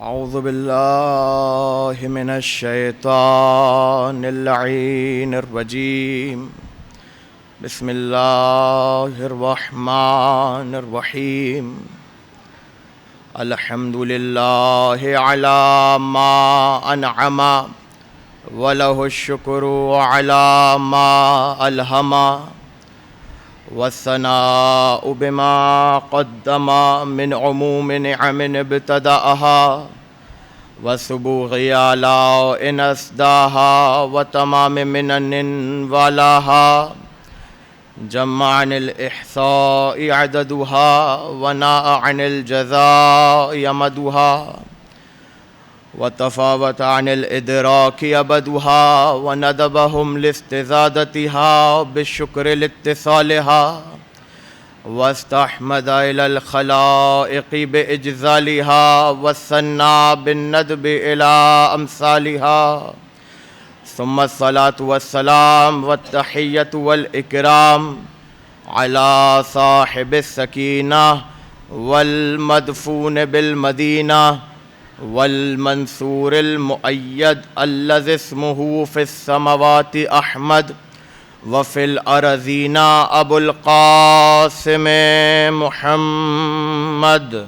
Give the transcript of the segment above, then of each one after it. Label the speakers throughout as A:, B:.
A: اعوذ باللہ من الشیطان اللعین الرجیم بسم اللہ الرحمن الرحیم الحمد للہ علی ما انعم وله الشکر علی ما الہم والثناء بما قدم من عموم نعم ابتدأها وسبوغ آلاء أسداها وتمام منن والاها جمع عن الإحصاء عددها وناء عن الجزاء مدها وتفاوت عن الإدراك أبدها وندبهم لاستزادتها بالشكر لاتصالها واستحمد إلى الخلائق بإجزالها والثناء بالندب إلى أمثالها ثم الصلاة والسلام والتحية والإكرام على صاحب السكينة والمدفون بالمدينة والمنصور المؤيد الذي اسمه في السماوات أحمد وفي الأرضين أبو القاسم محمد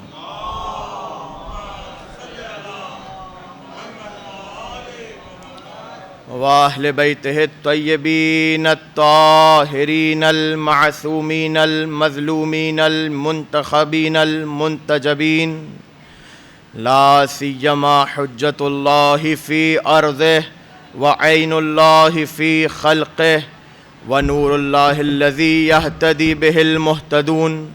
A: وأهل بيته الطيبين الطاهرين المعصومين المظلومين المنتخبين المنتجبين لا سيما حجة الله في أرضه وعين الله في خلقه ونور الله الذي يهتدي به المهتدون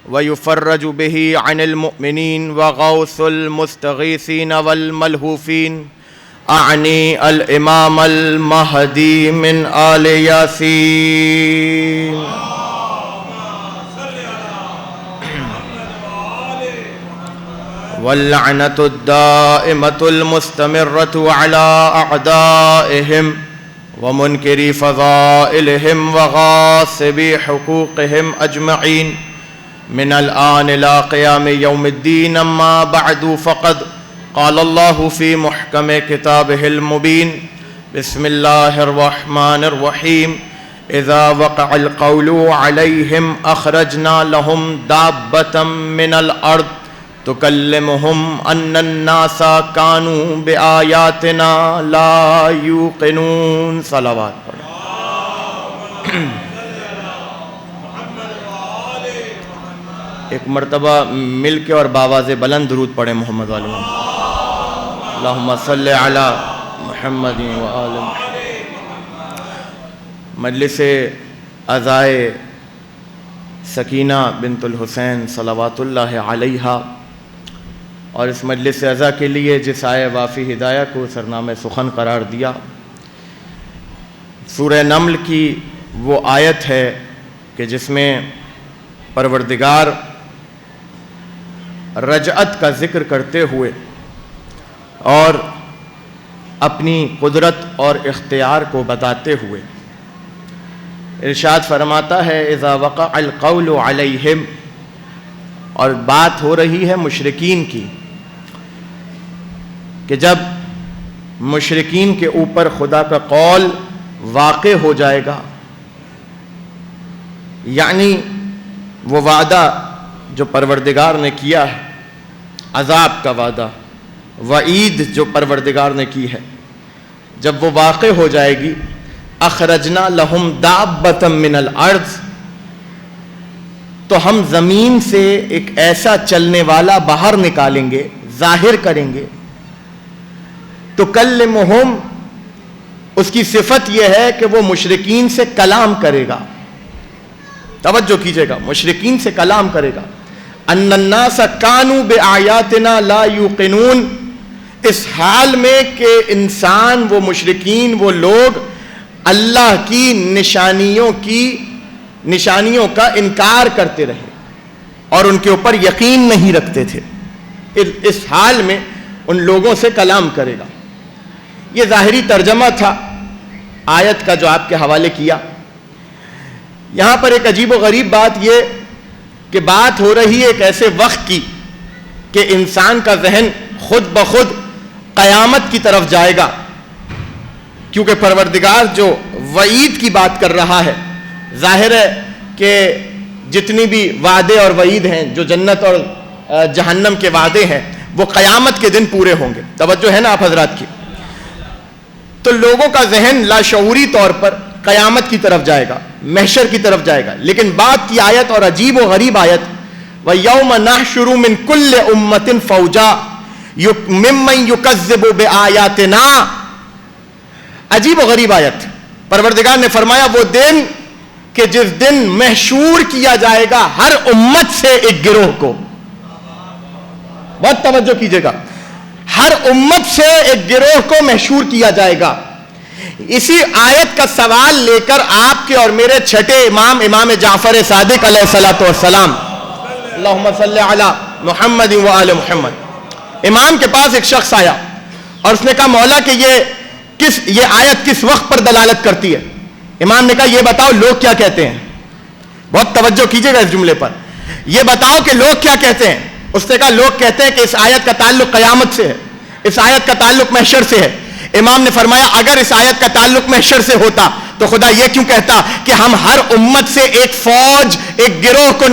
A: ويفرج به عن المؤمنين وغوث المستغيثين والملهوفين أعني الإمام المهدي من آل ياسين واللعنة الدائمة المستمرة على أعدائهم ومنكري فضائلهم وغاصبي حقوقهم أجمعين من الآن إلى قيام يوم الدين. أما بعد فقد قال الله في محكم كتابه المبين بسم الله الرحمن الرحيم إذا وقع القول عليهم أخرجنا لهم دابة من الأرض تكلمهم أن الناس كانوا بآياتنا لا يوقنون. صلوات ایک مرتبہ مل کے اور باواز بلند درود پڑھیں محمد والے محمد. اللہم صلی علی محمد و آل محمد. مجلس عزائے سکینہ بنت الحسین صلوات اللہ علیہا اور اس مجلس عزا کے لیے جس آئے وافی ہدایہ کو سرنامہ سخن قرار دیا، سورہ نمل کی وہ آیت ہے کہ جس میں پروردگار رجعت کا ذکر کرتے ہوئے اور اپنی قدرت اور اختیار کو بتاتے ہوئے ارشاد فرماتا ہے اذا وقع القول علیہم، اور بات ہو رہی ہے مشرکین کی کہ جب مشرکین کے اوپر خدا کا قول واقع ہو جائے گا، یعنی وہ وعدہ جو پروردگار نے کیا ہے، عذاب کا وعدہ، وعید جو پروردگار نے کی ہے، جب وہ واقع ہو جائے گی، اخرجنا لہم دابۃ من الارض، تو ہم زمین سے ایک ایسا چلنے والا باہر نکالیں گے، ظاہر کریں گے. تکلمہم، اس کی صفت یہ ہے کہ وہ مشرکین سے کلام کرے گا. توجہ کیجئے گا، مشرکین سے کلام کرے گا. ان الناس کانوا بآیاتنا لا یوقنون، اس حال میں کہ انسان، وہ مشرکین، وہ لوگ اللہ کی نشانیوں کا انکار کرتے رہے اور ان کے اوپر یقین نہیں رکھتے تھے. اس حال میں ان لوگوں سے کلام کرے گا. یہ ظاہری ترجمہ تھا آیت کا جو آپ کے حوالے کیا. یہاں پر ایک عجیب و غریب بات یہ کہ بات ہو رہی ہے ایک ایسے وقت کی کہ انسان کا ذہن خود بخود قیامت کی طرف جائے گا، کیونکہ پروردگار جو وعید کی بات کر رہا ہے، ظاہر ہے کہ جتنی بھی وعدے اور وعید ہیں، جو جنت اور جہنم کے وعدے ہیں، وہ قیامت کے دن پورے ہوں گے۔ توجہ ہے نا آپ حضرات کی؟ تو لوگوں کا ذہن لاشعوری طور پر قیامت کی طرف جائے گا، محشر کی طرف جائے گا، لیکن بات کی آیت اور عجیب و غریب آیت، وَيَوْمَ نَحْشُرُ مِنْ كُلِّ أُمَّةٍ فَوْجًا مِّمَّن يُكَذِّبُ بِآيَاتِنَا، عجیب و غریب آیت۔ پروردگار نے فرمایا وہ دن کہ جس دن محشور کیا جائے گا ہر امت سے ایک گروہ کو، بہت توجہ کیجئے گا، ہر امت سے ایک گروہ کو محشور کیا جائے گا۔ اسی آیت کا سوال لے کر آپ کے اور میرے چھٹے امام، امام جعفر صادق علیہ الصلوۃ والسلام، اللہم صلی علی محمد و آل محمد، امام کے پاس ایک شخص آیا اور اس نے کہا مولا کہ یہ آیت کس وقت پر دلالت کرتی ہے؟ امام نے کہا یہ بتاؤ لوگ کیا کہتے ہیں، بہت توجہ کیجئے گا اس جملے پر، یہ بتاؤ کہ لوگ کیا کہتے ہیں۔ اس نے کہا لوگ کہتے ہیں کہ اس آیت کا تعلق قیامت سے ہے، اس آیت کا تعلق محشر سے ہے۔ امام نے فرمایا اگر اس آیت کا تعلق محشر سے ہوتا تو خدا یہ کیوں کہتا کہ ہم ہر امت سے ایک فوج، ایک گروہ کو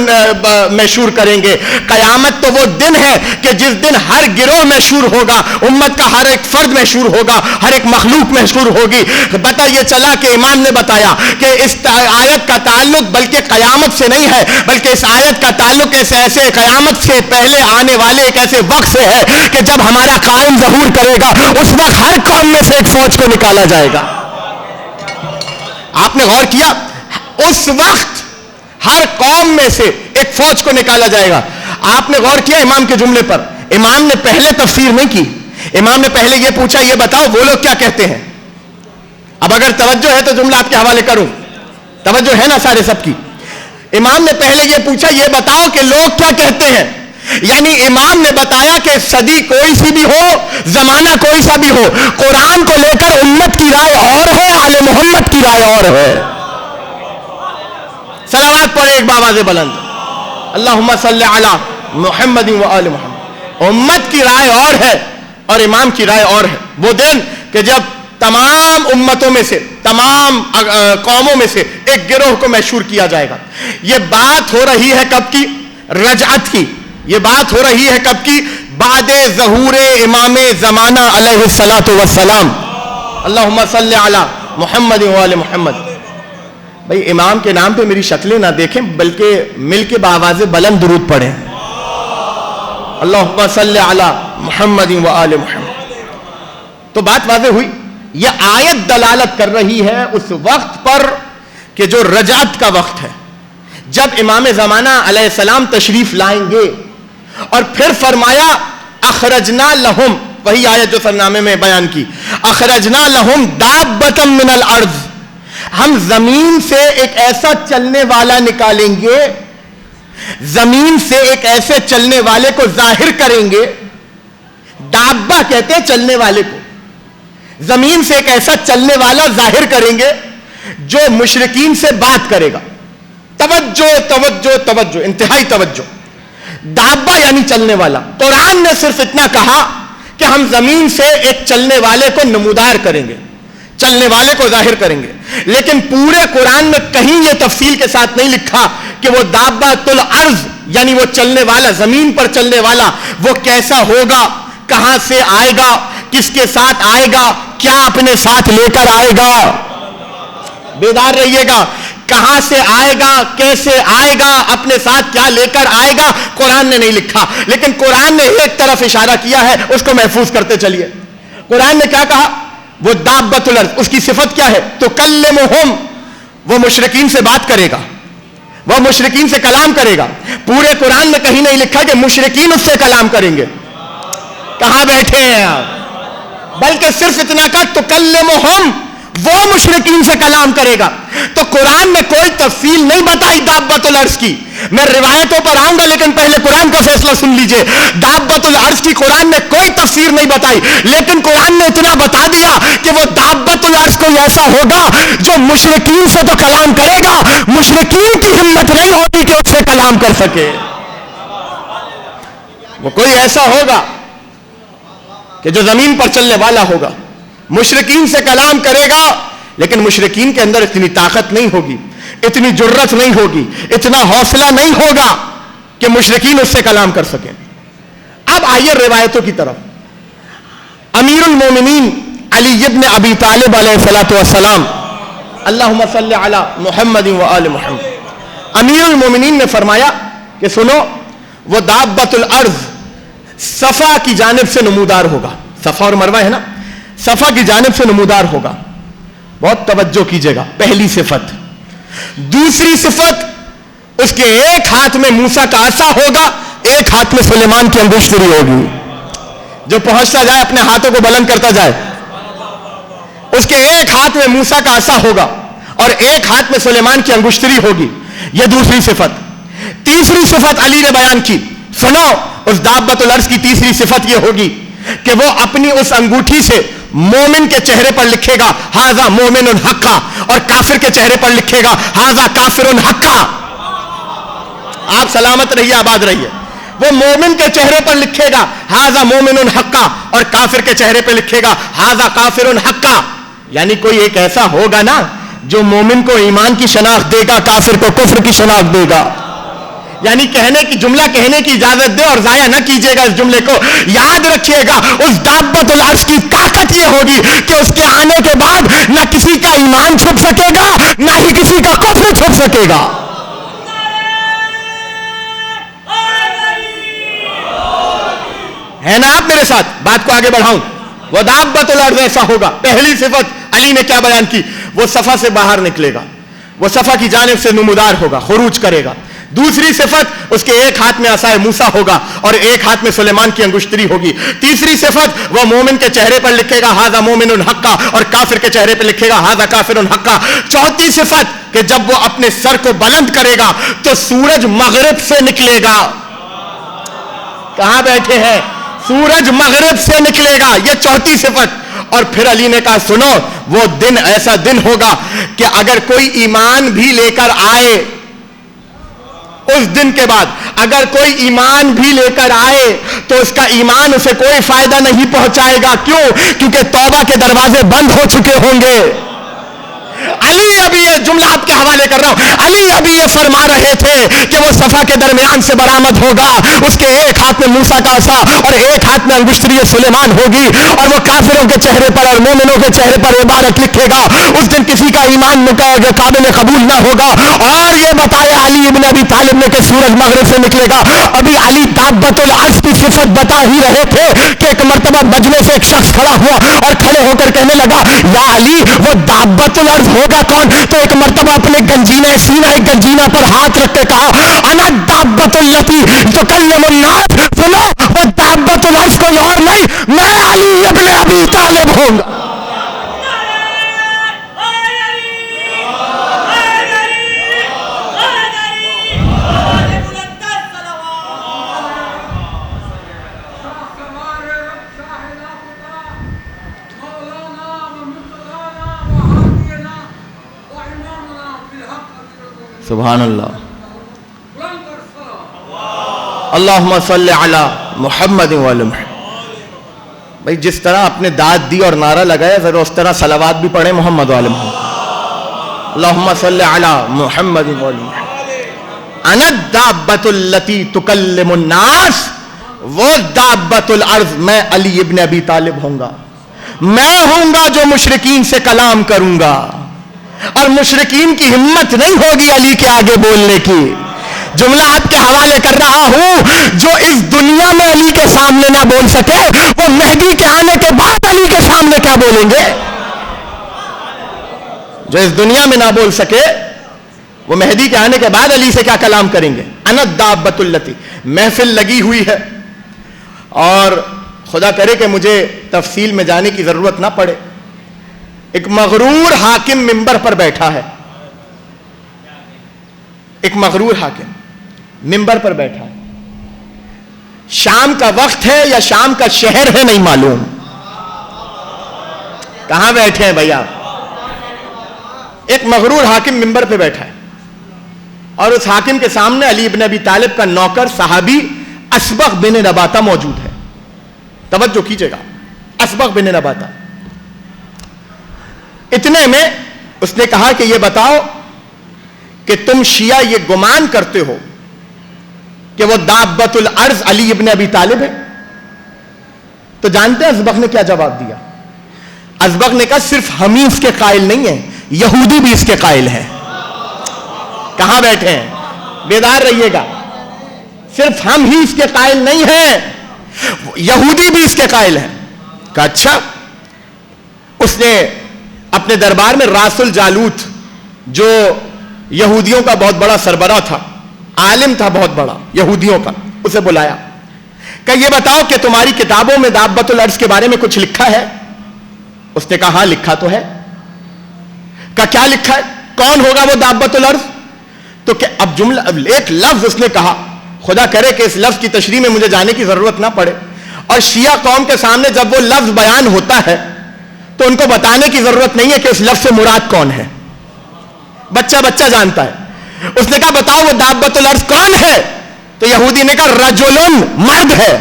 A: محشور کریں گے؟ قیامت تو وہ دن ہے کہ جس دن ہر گروہ محشور ہوگا، امت کا ہر ایک فرد محشور ہوگا، ہر ایک مخلوق محشور ہوگی۔ پتہ یہ چلا کہ امام نے بتایا کہ اس آیت کا تعلق بلکہ قیامت سے نہیں ہے، بلکہ اس آیت کا تعلق ایسے قیامت سے پہلے آنے والے ایک ایسے وقت سے ہے کہ جب ہمارا قائم ظہور کرے گا، اس وقت ہر قوم میں سے ایک فوج کو نکالا جائے گا۔ آپ نے غور کیا؟ اس وقت ہر قوم میں سے ایک فوج کو نکالا جائے گا۔ آپ نے غور کیا امام کے جملے پر؟ امام نے پہلے تفسیر نہیں کی، امام نے پہلے یہ پوچھا یہ بتاؤ وہ لوگ کیا کہتے ہیں۔ اب اگر توجہ ہے تو جملہ آپ کے حوالے کروں، توجہ ہے نا سارے سب کی؟ امام نے پہلے یہ پوچھا یہ بتاؤ کہ لوگ کیا کہتے ہیں، یعنی امام نے بتایا کہ صدی کوئی سی بھی ہو، زمانہ کوئی سا بھی ہو، قرآن کو لے کر امت کی رائے اور ہے، آل محمد کی رائے اور ہے۔ صلوات پڑھے ایک بآواز بلند، اللہم صلی علی محمد و آل محمد۔ امت کی رائے اور ہے اور امام کی رائے اور ہے۔ وہ دن کہ جب تمام امتوں میں سے، تمام قوموں میں سے ایک گروہ کو محشور کیا جائے گا۔ یہ بات ہو رہی ہے کب کی؟ رجعت کی۔ یہ بات ہو رہی ہے کب کی؟ بعد ظہور امام زمانہ علیہ الصلوۃ والسلام، اللہم صلی علی محمد و آل محمد۔ بھئی امام کے نام پہ میری شکلیں نہ دیکھیں بلکہ مل کے بآواز بلند درود پڑھیں، اللہم صلی علی محمد و آل محمد۔ تو بات واضح ہوئی، یہ آیت دلالت کر رہی ہے اس وقت پر کہ جو رجعت کا وقت ہے، جب امام زمانہ علیہ السلام تشریف لائیں گے۔ اور پھر فرمایا اخرجنا لہم، وہی آیت جو سرنامے میں بیان کی، اخرجنا لہم دابۃ من الارض، ہم زمین سے ایک ایسا چلنے والا نکالیں گے، زمین سے ایک ایسے چلنے والے کو ظاہر کریں گے۔ دابہ کہتے ہیں چلنے والے کو، زمین سے ایک ایسا چلنے والا ظاہر کریں گے جو مشرکین سے بات کرے گا۔ توجہ توجہ توجہ، انتہائی توجہ۔ دابہ یعنی چلنے والا۔ قرآن نے صرف اتنا کہا کہ ہم زمین سے ایک چلنے والے کو نمودار کریں گے، چلنے والے کو ظاہر کریں گے، لیکن پورے قرآن میں کہیں یہ تفصیل کے ساتھ نہیں لکھا کہ وہ دابۃ الارض یعنی وہ چلنے والا، زمین پر چلنے والا، وہ کیسا ہوگا، کہاں سے آئے گا، کس کے ساتھ آئے گا، کیا اپنے ساتھ لے کر آئے گا۔ بیدار رہیے گا، کہاں سے آئے گا، کیسے آئے گا، اپنے ساتھ کیا لے کر آئے گا، قرآن نے نہیں لکھا، لیکن قرآن نے ایک طرف اشارہ کیا ہے، اس کو محفوظ کرتے چلیے۔ قرآن نے کیا کہا؟ وہ دابۃ الارض، اس کی صفت کیا ہے؟ تکلمہم، وہ مشرکین سے بات کرے گا، وہ مشرکین سے کلام کرے گا۔ پورے قرآن میں کہیں نہیں لکھا کہ مشرکین اس سے کلام کریں گے، کہاں بیٹھے ہیں آپ، بلکہ صرف اتنا کہا تکلمہم، وہ مشرکین سے کلام کرے گا۔ تو قرآن نے کوئی تفصیل نہیں بتائی دابۃ الارض کی۔ میں روایتوں پر آؤں گا لیکن پہلے قرآن کا فیصلہ سن لیجئے۔ دابۃ الارض کی قرآن نے کوئی تفسیر نہیں بتائی، لیکن قرآن نے اتنا بتا دیا کہ وہ دابۃ الارض کوئی ایسا ہوگا جو مشرکین سے تو کلام کرے گا، مشرکین کی ہمت نہیں ہوگی کہ اس سے کلام کر سکے۔ وہ کوئی ایسا ہوگا کہ جو زمین پر چلنے والا ہوگا مشرکین سے کلام کرے گا، لیکن مشرکین کے اندر اتنی طاقت نہیں ہوگی، اتنی جرت نہیں ہوگی، اتنا حوصلہ نہیں ہوگا کہ مشرکین اس سے کلام کر سکیں۔ اب آئیے روایتوں کی طرف۔ امیر المومنین علی ابن ابی طالب علیہ الصلوۃ والسلام، اللہم صلی علی محمد و آل محمد، امیر المومنین نے فرمایا کہ سنو، وہ دابۃ الارض صفا کی جانب سے نمودار ہوگا۔ صفا اور مروہ ہے نا، صفا کی جانب سے نمودار ہوگا۔ بہت توجہ کیجئے گا، پہلی صفت۔ دوسری صفت، اس کے ایک ہاتھ میں موسیٰ کا عصا ہوگا، ایک ہاتھ میں سلیمان کی انگشتری ہوگی۔ جو پہنچتا جائے اپنے ہاتھوں کو بلند کرتا جائے۔ اس کے ایک ہاتھ میں موسیٰ کا عصا ہوگا اور ایک ہاتھ میں سلیمان کی انگشتری ہوگی۔ یہ دوسری صفت۔ تیسری صفت علی نے بیان کی، سنو، اس دابۃ الارض کی تیسری صفت یہ ہوگی کہ وہ اپنی اس انگوٹھی سے مومن کے چہرے پر لکھے گا ھذا مومن حقا، اور کافر کے چہرے پر لکھے گا ھذا کافر حقا۔ آپ سلامت رہیے، آباد رہیے۔ وہ مومن کے چہرے پر لکھے گا ھذا مومن حقا، اور کافر کے چہرے پر لکھے گا ھذا کافر حقا۔ یعنی کوئی ایک ایسا ہوگا نا جو مومن کو ایمان کی شناخت دے گا، کافر کو کفر کی شناخت دے گا۔ یعنی کہنے کی جملہ کہنے کی اجازت دے اور ضائع نہ کیجیے گا اس جملے کو۔ یاد رکھیے گا، اس دابۃ الارض کی طاقت یہ ہوگی کہ اس کے آنے کے بعد نہ کسی کا ایمان چھپ سکے گا، نہ ہی کسی کا کفر چھپ سکے گا۔ ہے نا آپ میرے ساتھ؟ بات کو آگے بڑھاؤں۔ وہ دابۃ الارض ایسا ہوگا۔ پہلی صفت علی نے کیا بیان کی؟ وہ صفا سے باہر نکلے گا، وہ صفا کی جانب سے نمودار ہوگا، خروج کرے گا۔ دوسری صفت، اس کے ایک ہاتھ میں عصا موسیٰ ہوگا اور ایک ہاتھ میں سلیمان کی انگشتری ہوگی۔ تیسری صفت، وہ مومن کے چہرے پر لکھے گا ھذا مومن حقا، اور کافر کے چہرے پر لکھے گا ھذا کافر حقا۔ چوتھی صفت کہ جب وہ اپنے سر کو بلند کرے گا تو سورج مغرب سے نکلے گا۔ کہاں بیٹھے ہیں؟ سورج مغرب سے نکلے گا، یہ چوتھی صفت۔ اور پھر علی نے کہا سنو، وہ دن ایسا دن ہوگا کہ اگر کوئی ایمان بھی لے کر آئے، اس دن کے بعد اگر کوئی ایمان بھی لے کر آئے تو اس کا ایمان اسے کوئی فائدہ نہیں پہنچائے گا۔ کیوں؟ کیونکہ توبہ کے دروازے بند ہو چکے ہوں گے۔ علی ابھی یہ جملہ آپ کے حوالے کر رہا ہوں، علی ابھی یہ فرما رہے تھے کہ وہ صفا کے درمیان سے برآمد ہوگا، اس کے ایک ہاتھ میں موسیٰ کا عصا اور ایک ہاتھ میں انگشتری سلیمان ہوگی، اور وہ کافروں کے چہرے پر اور مومنوں کے چہرے پر عبارت لکھے گا۔ اس دن کسی کا ایمان قابل قبول نہ ہوگا۔ اور یہ بتایا علی ابن ابی طالب نے کہ سورج مغرب سے نکلے گا۔ ابھی علی دابۃ الارض کی صفت بتا ہی رہے تھے کہ ایک مرتبہ مجمع سے ایک شخص کھڑا ہوا اور کھڑے ہو کر کہنے لگا یا علی، وہ دابۃ الارض ہوگا کون؟ تو ایک مرتبہ اپنے گنجینہ سینہ گنجینہ پر ہاتھ رکھ کے کہا انا دابۃ التی تکلم الناس۔ سنو، وہ دابۃ الارض کوئی اور نہیں، میں علی ابن ابی طالب ہوں گا۔ سبحان اللہ، اللہم صلی علی محمد و آل محمد۔ بھائی جس طرح آپ نے داد دی اور نعرہ لگایا، ذرا اس طرح صلوات بھی پڑھیں محمد و آل محمد۔ اللہم صلی علی محمد و آل محمد۔ انا الدابۃ التی تکلم الناس، وہ دابۃ الارض میں علی ابن ابی طالب ہوں گا۔ میں ہوں گا جو مشرکین سے کلام کروں گا، اور مشرکین کی ہمت نہیں ہوگی علی کے آگے بولنے کی۔ جملہ آپ کے حوالے کر رہا ہوں، جو اس دنیا میں علی کے سامنے نہ بول سکے، وہ مہدی کے آنے کے بعد علی کے سامنے کیا بولیں گے؟ جو اس دنیا میں نہ بول سکے، وہ مہدی کے آنے کے بعد علی سے کیا کلام کریں گے؟ انا الدابۃ التی۔ محفل لگی ہوئی ہے اور خدا کرے کہ مجھے تفصیل میں جانے کی ضرورت نہ پڑے۔ ایک مغرور حاکم منبر پر بیٹھا ہے، ایک مغرور حاکم منبر پر بیٹھا ہے۔ شام کا وقت ہے یا شام کا شہر ہے نہیں معلوم۔ کہاں بیٹھے ہیں بھائی آپ؟ ایک مغرور حاکم منبر پہ بیٹھا ہے اور اس حاکم کے سامنے علی ابن ابی طالب کا نوکر صحابی اسبغ بن نباتہ موجود ہے۔ توجہ کیجئے گا، اسبغ بن نباتہ. اتنے میں اس نے کہا کہ یہ بتاؤ کہ تم شیعہ یہ گمان کرتے ہو کہ وہ دابت الارض علی ابن ابی طالب ہے؟ تو جانتے ہیں اسبغ نے کیا جواب دیا؟ اسبغ نے کہا صرف ہم ہی اس کے قائل نہیں ہیں، یہودی بھی اس کے قائل ہیں. کہاں بیٹھے ہیں؟ بیدار رہیے گا. صرف ہم ہی اس کے قائل نہیں ہیں، یہودی بھی اس کے قائل ہیں. کہا اچھا. اس نے اپنے دربار میں راس الجالوت جو یہودیوں کا بہت بڑا سربراہ تھا، عالم تھا بہت بڑا یہودیوں کا، اسے بلایا. کہ یہ بتاؤ کہ تمہاری کتابوں میں دابت الارض کے بارے میں کچھ لکھا ہے؟ اس نے کہا ہاں لکھا تو ہے. کہا کیا لکھا ہے؟ کون ہوگا وہ دابت الارض؟ تو کہ اب جملہ ایک لفظ اس نے کہا، خدا کرے کہ اس لفظ کی تشریح میں مجھے جانے کی ضرورت نہ پڑے، اور شیعہ قوم کے سامنے جب وہ لفظ بیان ہوتا ہے تو ان کو بتانے کی ضرورت نہیں ہے کہ اس لفظ سے مراد کون ہے، بچہ بچہ جانتا ہے. اس نے کہا بتاؤ وہ دابت الارض کون ہے؟ تو یہودی نے کہا رجلن، مرد ہے،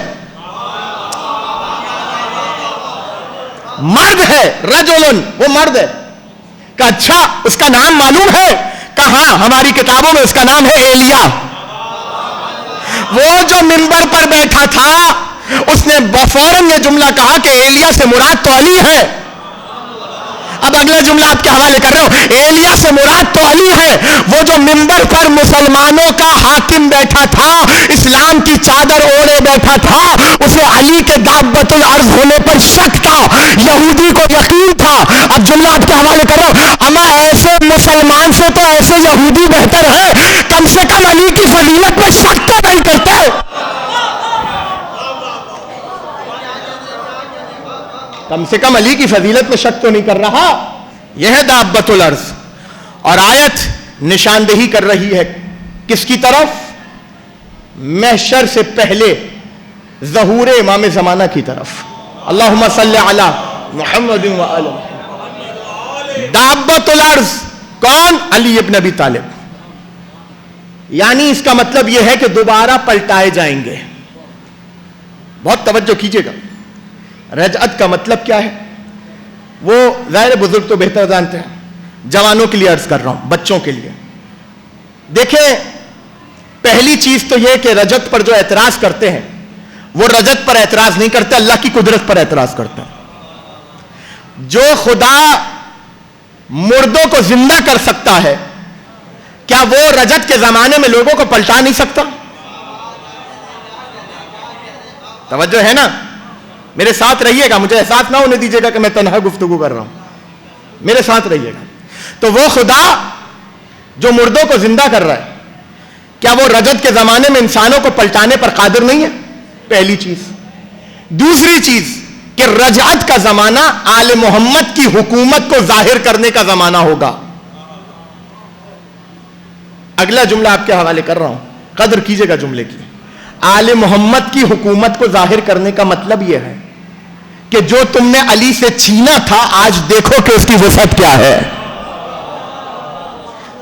A: مرد ہے، رجلن، وہ مرد ہے. کہا اچھا اس کا نام معلوم ہے؟ کہا ہاں ہماری کتابوں میں اس کا نام ہے ایلیا. وہ جو منبر پر بیٹھا تھا اس نے فوراً یہ جملہ کہا کہ ایلیا سے مراد تو علی ہے. اب اگلا جملہ آپ کے حوالے کر رہا ہوں. ایلیا سے مراد تو علی ہے، وہ جو منبر پر مسلمانوں کا حاکم بیٹھا تھا، اسلام کی چادر اوڑے بیٹھا تھا، اسے علی کے دابت الارض ہونے پر شک تھا، یہودی کو یقین تھا. اب جملہ آپ کے حوالے کر رہا ہوں. اما ایسے مسلمان سے تو ایسے یہودی بہتر ہے، کم سے کم علی کی فضیلت میں شک تو نہیں کرتے. کم سے کم علی کی فضیلت میں شک تو نہیں کر رہا. یہ ہے دابت الارض. اور آیت نشاندہی کر رہی ہے کس کی طرف؟ محشر سے پہلے ظہور امام زمانہ کی طرف. اللہم صلی علی محمد و آل محمد. دابت الارض کون؟ علی ابن ابی طالب. یعنی اس کا مطلب یہ ہے کہ دوبارہ پلٹائے جائیں گے. بہت توجہ کیجئے گا. رجعت کا مطلب کیا ہے؟ وہ ظاہر بزرگ تو بہتر جانتے ہیں، جوانوں کے لیے عرض کر رہا ہوں، بچوں کے لیے. دیکھیں پہلی چیز تو یہ کہ رجعت پر جو اعتراض کرتے ہیں وہ رجعت پر اعتراض نہیں کرتے، اللہ کی قدرت پر اعتراض کرتے ہیں. جو خدا مردوں کو زندہ کر سکتا ہے، کیا وہ رجعت کے زمانے میں لوگوں کو پلٹا نہیں سکتا؟ توجہ ہے نا؟ میرے ساتھ رہیے گا، مجھے احساس نہ ہونے دیجیے گا کہ میں تنہا گفتگو کر رہا ہوں، میرے ساتھ رہیے گا. تو وہ خدا جو مردوں کو زندہ کر رہا ہے، کیا وہ رجعت کے زمانے میں انسانوں کو پلٹانے پر قادر نہیں ہے؟ پہلی چیز. دوسری چیز کہ رجعت کا زمانہ آل محمد کی حکومت کو ظاہر کرنے کا زمانہ ہوگا. اگلا جملہ آپ کے حوالے کر رہا ہوں، قدر کیجیے گا جملے کی. آل محمد کی حکومت کو ظاہر کرنے کا مطلب یہ ہے کہ جو تم نے علی سے چھینا تھا آج دیکھو کہ اس کی وسعت کیا ہے.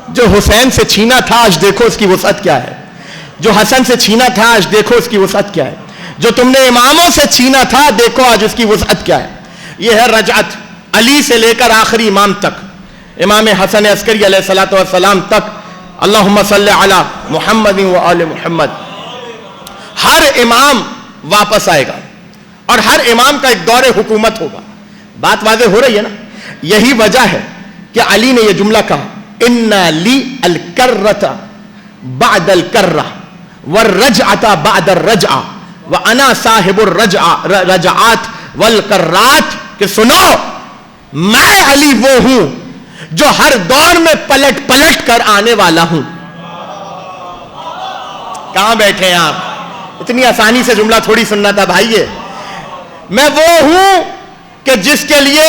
A: جو حسین سے چھینا تھا آج دیکھو اس کی وسعت کیا ہے. جو حسن سے چھینا تھا آج دیکھو اس کی وسعت کیا ہے. جو تم نے اماموں سے چھینا تھا دیکھو آج اس کی وسعت کیا ہے. یہ ہے رجعت. علی سے لے کر آخری امام تک، امام حسن عسکری علیہ الصلوۃ والسلام تک. اللہم صلی علی محمد و آل محمد. ہر امام واپس آئے گا اور ہر امام کا ایک دور حکومت ہوگا. بات واضح ہو رہی ہے نا؟ یہی وجہ ہے کہ علی نے یہ جملہ کہا، ان لی الکرۃ بعد الکرۃ والرجعۃ بعد الرجعہ وانا صاحب الرجعات والکرات. کہ سنو میں علی وہ ہوں جو ہر دور میں پلٹ پلٹ کر آنے والا ہوں. کہاں بیٹھے ہیں آپ؟ اتنی آسانی سے جملہ تھوڑی سننا تھا بھائیے. میں وہ ہوں کہ جس کے لیے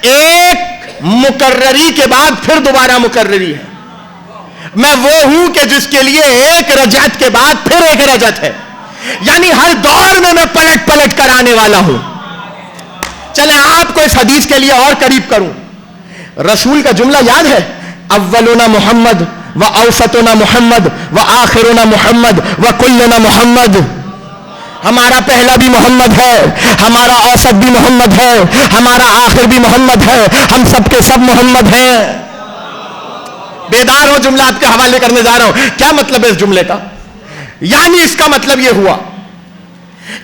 A: ایک مقرری کے بعد پھر دوبارہ مقرری ہے. میں وہ ہوں کہ جس کے لیے ایک رجعت کے بعد پھر ایک رجعت ہے. یعنی ہر دور میں پلٹ پلٹ کر آنے والا ہوں. چلیں آپ کو اس حدیث کے لیے اور قریب کروں. رسول کا جملہ یاد ہے؟ اولنا محمد و اوسطنا محمد و آخرنا محمد و کلنا محمد. ہمارا پہلا بھی محمد ہے، ہمارا اوسط بھی محمد ہے، ہمارا آخر بھی محمد ہے، ہم سب کے سب محمد ہیں۔ بیدار ہو، جملہ آپ کے حوالے کرنے جا رہا ہوں۔ کیا مطلب ہے اس جملے کا؟ یعنی اس کا مطلب یہ ہوا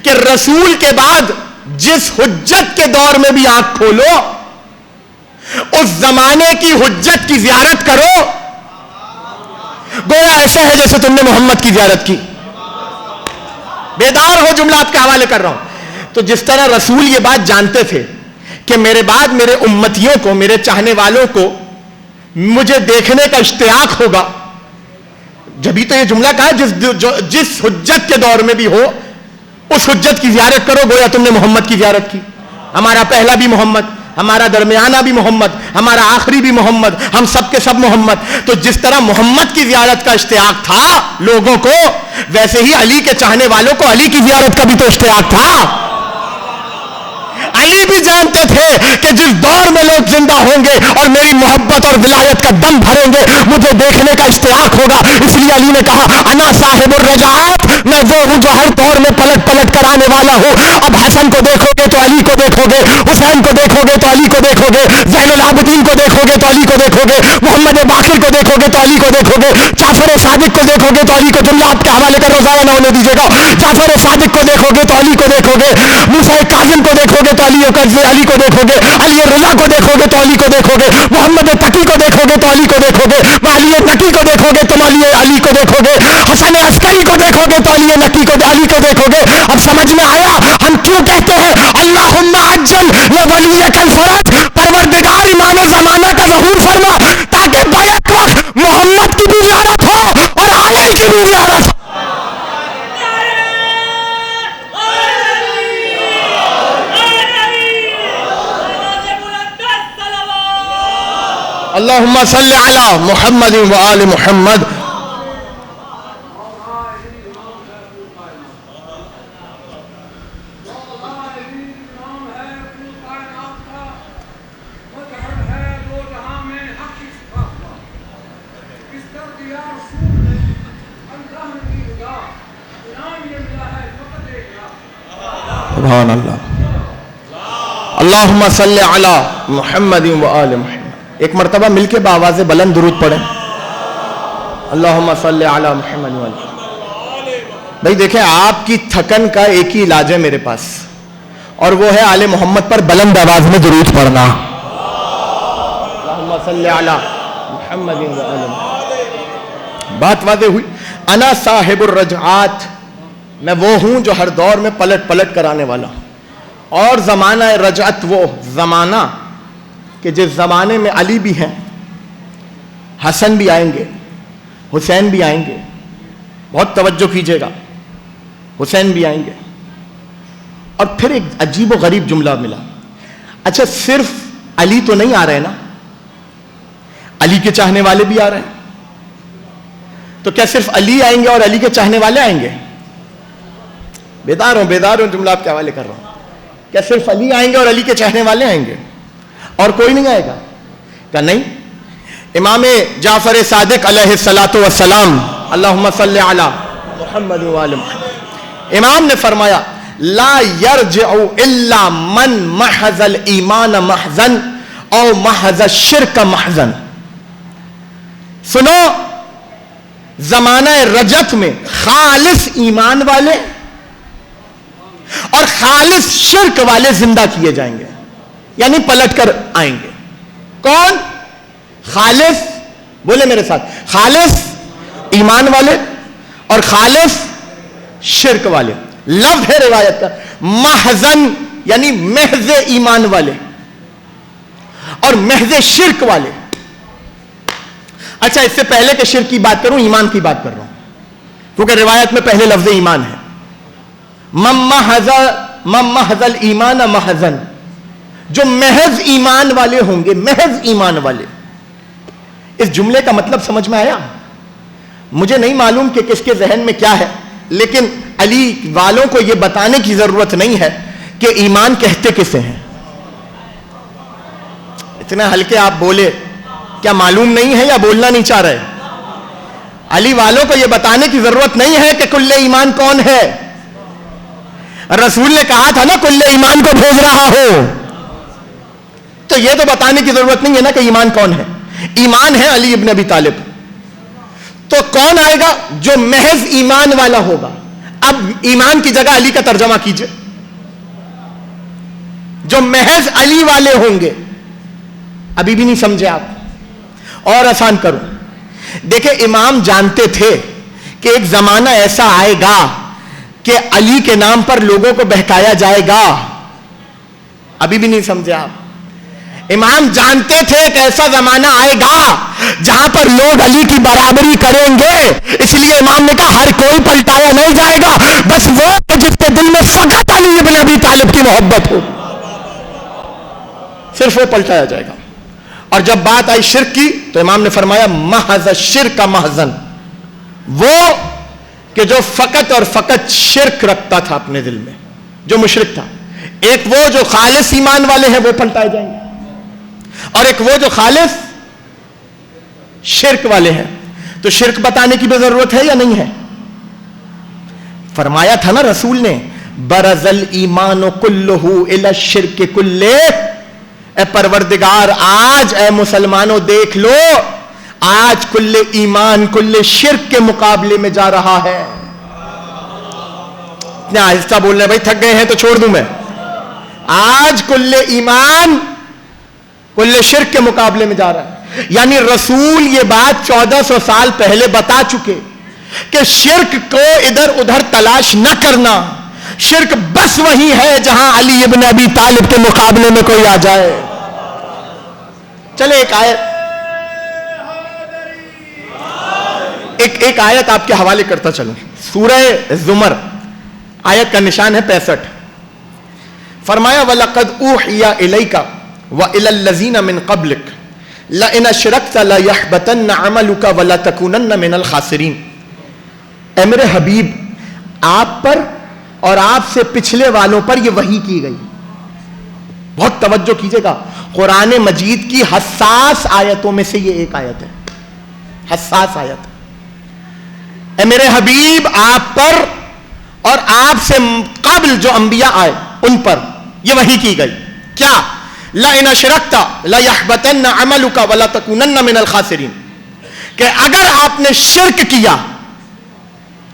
A: کہ رسول کے بعد جس حجت کے دور میں بھی آنکھ کھولو، اس زمانے کی حجت کی زیارت کرو، گویا ایسا ہے جیسے تم نے محمد کی زیارت کی۔ بیدار ہو، جملہ آپ کے حوالے کر رہا ہوں۔ تو جس طرح رسول یہ بات جانتے تھے کہ میرے بعد میرے امتیوں کو، میرے چاہنے والوں کو مجھے دیکھنے کا اشتیاق ہوگا، جبھی تو یہ جملہ کہا جس حجت کے دور میں بھی ہو اس حجت کی زیارت کرو، گویا تم نے محمد کی زیارت کی۔ ہمارا پہلا بھی محمد، ہمارا درمیانہ بھی محمد، ہمارا آخری بھی محمد، ہم سب کے سب محمد۔ تو جس طرح محمد کی زیارت کا اشتیاق تھا لوگوں کو، ویسے ہی علی کے چاہنے والوں کو علی کی زیارت کا بھی تو اشتیاق تھا۔ علی بھی جانتے تھے کہ جس دور میں لوگ زندہ ہوں گے اور میری محبت اور ولایت کا دم بھریں گے، مجھے دیکھنے کا اشتیاق ہوگا۔ اس لیے علی نے کہا انا صاحب الرجعات، میں وہ ہوں جو ہر دور میں پلٹ پلٹ کر آنے والا ہوں۔ اب حسن کو دیکھو گے تو علی کو دیکھو گے، حسین کو دیکھو گے تو علی کو دیکھو گے، زین العابدین کو دیکھو گے تو علی کو دیکھو گے، محمد باقر کو دیکھو گے تو علی کو دیکھو گے، جعفر صادق کو دیکھو گے تو علی کو، جملہ آپ کے حوالے کر ضائع نہ ہونے دیجیے گا، جعفر صادق کو دیکھو گے تو علی کو دیکھو گے، موسیٰ کاظم کو دیکھو گے تو علی کو دیکھو گے، علی رضا کو دیکھو گے تو علی کو دیکھو گے، محمد تقی کو دیکھو گے تو علی کو دیکھو گے، علی نقی کو دیکھو گے تو علی کو دیکھو گے، حسن عسکری کو دیکھو گے تو علی نقی کو علی کو دیکھو گے۔ اب سمجھ میں آیا ہم کیوں کہتے ہیں اللہم عجل لولیک الفرج، پروردگار امام زمانہ کا ظہور فرما تاکہ بیک وقت محمد کی بھی زیارت ہو اور علی کی بھی زیارت ہو۔ اللہم صلی علی محمد و آل محمد۔ سبحان اللہ۔ اللہم صلی علی محمد و آل محمد۔ ایک مرتبہ مل کے بآواز بلند درود پڑھیں، اللہم صلی علی محمد و آل محمد۔ بھائی دیکھیں، آپ کی تھکن کا ایک ہی علاج ہے میرے پاس، اور وہ ہے آل محمد پر بلند آواز میں درود پڑھنا۔ اللہم صلی علی محمد و آل محمد۔ بات واضح ہوئی۔ انا صاحب الرجعات، میں وہ ہوں جو ہر دور میں پلٹ پلٹ کر آنے والا ہوں۔ اور زمانہ رجعت، وہ زمانہ کہ جس زمانے میں علی بھی ہیں، حسن بھی آئیں گے، حسین بھی آئیں گے، بہت توجہ کیجئے گا، حسین بھی آئیں گے۔ اور پھر ایک عجیب و غریب جملہ ملا، اچھا صرف علی تو نہیں آ رہے نا، علی کے چاہنے والے بھی آ رہے ہیں، تو کیا صرف علی آئیں گے اور علی کے چاہنے والے آئیں گے؟ بیدار ہوں، جملہ آپ کے حوالے کر رہا ہوں۔ کیا صرف علی آئیں گے اور علی کے چاہنے والے آئیں گے اور کوئی نہیں آئے گا؟ کہ نہیں، امام جعفر صادق علیہ الصلاۃ والسلام، اللہم صلی علی محمد و آل محمد، امام نے فرمایا لا یرجع الا من محض الایمان محضن او محض الشرک محضن۔ سنو، زمانہ رجعت میں خالص ایمان والے اور خالص شرک والے زندہ کیے جائیں گے، یعنی پلٹ کر آئیں گے۔ کون؟ خالص، بولے میرے ساتھ، خالص ایمان والے اور خالص شرک والے۔ لفظ ہے روایت کا محضن، یعنی محض ایمان والے اور محض شرک والے۔ اچھا، اس سے پہلے کہ شرک کی بات کروں، ایمان کی بات کر رہا ہوں، کیونکہ روایت میں پہلے لفظ ایمان ہے۔ من محض الایمان محضن، جو محض ایمان والے ہوں گے، محض ایمان والے۔ اس جملے کا مطلب سمجھ میں آیا؟ مجھے نہیں معلوم کہ کس کے ذہن میں کیا ہے، لیکن علی والوں کو یہ بتانے کی ضرورت نہیں ہے کہ ایمان کہتے کسے ہیں۔ اتنے ہلکے آپ بولے، کیا معلوم نہیں ہے یا بولنا نہیں چاہ رہے؟ علی والوں کو یہ بتانے کی ضرورت نہیں ہے کہ کل ایمان کون ہے، رسول نے کہا تھا نا کل ایمان کو بھیج رہا ہو. تو یہ تو بتانے کی ضرورت نہیں ہے نا کہ ایمان کون ہے. ایمان ہے علی ابن ابی طالب. تو کون آئے گا؟ جو محض ایمان والا ہوگا. اب ایمان کی جگہ علی کا ترجمہ کیجئے. جو محض علی والے ہوں گے. ابھی بھی نہیں سمجھے آپ؟ اور آسان کرو. دیکھیں امام جانتے تھے کہ ایک زمانہ ایسا آئے گا کہ علی کے نام پر لوگوں کو بہکایا جائے گا. ابھی بھی نہیں سمجھے آپ؟ امام جانتے تھے کہ ایسا زمانہ آئے گا جہاں پر لوگ علی کی برابری کریں گے. اس لیے امام نے کہا ہر کوئی پلٹایا نہیں جائے گا, بس وہ جس کے دل میں فقط علی ابن ابی طالب کی محبت ہو, صرف وہ پلٹایا جائے گا. اور جب بات آئی شرک کی تو امام نے فرمایا محض شرک کا محضن, وہ کہ جو فقط اور فقط شرک رکھتا تھا اپنے دل میں, جو مشرک تھا. ایک وہ جو خالص ایمان والے ہیں وہ پلٹائے جائیں گے, اور ایک وہ جو خالص شرک والے ہیں. تو شرک بتانے کی بھی ضرورت ہے یا نہیں ہے؟ فرمایا تھا نا رسول نے برز الایمان کلہ الی الشرک کلہ. اے پروردگار آج اے مسلمانوں دیکھ لو, آج کل ایمان کل شرک کے مقابلے میں جا رہا ہے. اتنے آہستہ بول رہے بھائی, تھک گئے ہیں تو چھوڑ دوں میں. آج کل ایمان کل شرک کے مقابلے میں جا رہا ہے. یعنی رسول یہ بات 1400 سال پہلے بتا چکے کہ شرک کو ادھر ادھر تلاش نہ کرنا. شرک بس وہی ہے جہاں علی ابن ابی طالب کے مقابلے میں کوئی آ جائے. چلے ایک آیت آپ کے حوالے کرتا چلوں. سورہ زمر آیت کا نشان ہے 65. فرمایا وَلَقَدْ أُوحِيَ إِلَيْكَ وَإِلَى الَّذِينَ مِن قَبْلِكَ لَئِنْ أَشْرَكْتَ لَيَحْبَطَنَّ عَمَلُكَ وَلَتَكُونَنَّ مِنَ الْخَاسِرِينَ. اے میرے حبیب, آپ پر اور آپ سے پچھلے والوں پر یہ وحی کی گئی. بہت توجہ کیجئے گا, قرآن مجید کی حساس آیتوں میں سے یہ ایک آیت ہے, حساس آیت. اے میرے حبیب آپ پر اور آپ سے قبل جو انبیاء آئے ان پر یہ وحی کی گئی. کیا؟ لَإِنْ أَشْرَكْتَ لَيَحْبَطَنَّ عَمَلُكَ وَلَتَكُونَنَّ مِنَ الْخَاسِرِينَ. کہ اگر آپ نے شرک کیا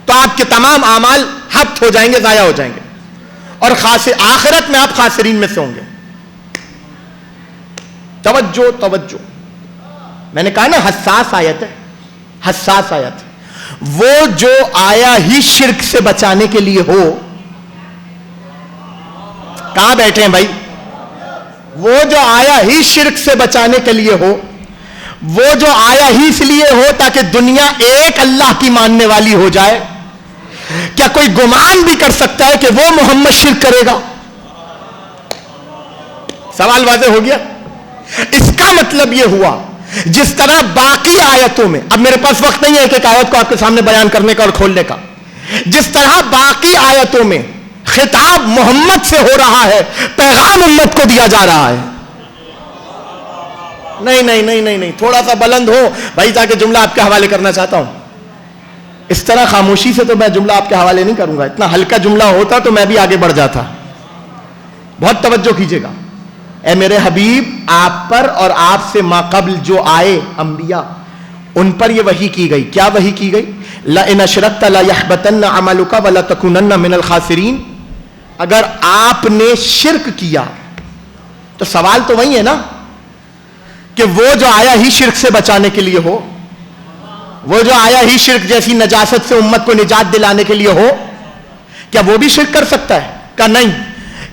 A: تو آپ کے تمام اعمال حبط ہو جائیں گے, ضائع ہو جائیں گے, اور آخرت میں آپ خاسرین میں سے ہوں گے. توجہ توجہ, میں نے کہا نا حساس آیت ہے, حساس آیت. وہ جو آیا ہی شرک سے بچانے کے لیے ہو. کہاں بیٹھے ہیں بھائی؟ وہ جو آیا ہی شرک سے بچانے کے لیے ہو, وہ جو آیا ہی اس لیے ہو تاکہ دنیا ایک اللہ کی ماننے والی ہو جائے. کیا کوئی گمان بھی کر سکتا ہے کہ وہ محمد شرک کرے گا؟ سوال واضح ہو گیا. اس کا مطلب یہ ہوا جس طرح باقی آیتوں میں, اب میرے پاس وقت نہیں ہے ایک ایک آیت کو آپ کے سامنے بیان کرنے کا اور کھولنے کا, جس طرح باقی آیتوں میں خطاب محمد سے ہو رہا ہے, پیغام امت کو دیا جا رہا ہے. نہیں نہیں نہیں نہیں نہیں, تھوڑا سا بلند ہو بھائی, جا کے جملہ آپ کے حوالے کرنا چاہتا ہوں. اس طرح خاموشی سے تو میں جملہ آپ کے حوالے نہیں کروں گا. اتنا ہلکا جملہ ہوتا تو میں بھی آگے بڑھ جاتا. بہت توجہ کیجئے گا. اے میرے حبیب آپ پر اور آپ سے ما قبل جو آئے انبیاء ان پر یہ وحی کی گئی. کیا وحی کی گئی؟ لَإِنْ أَشْرَكْتَ لَيَحْبَطَنَّ عَمَلُكَ وَلَتَكُونَنَّ مِنَ الْخَاسِرِينَ. اگر آپ نے شرک کیا تو سوال تو وہی ہے نا کہ وہ جو آیا ہی شرک سے بچانے کے لیے ہو, وہ جو آیا ہی شرک جیسی نجاست سے امت کو نجات دلانے کے لیے ہو, کیا وہ بھی شرک کر سکتا ہے؟ کہ نہیں,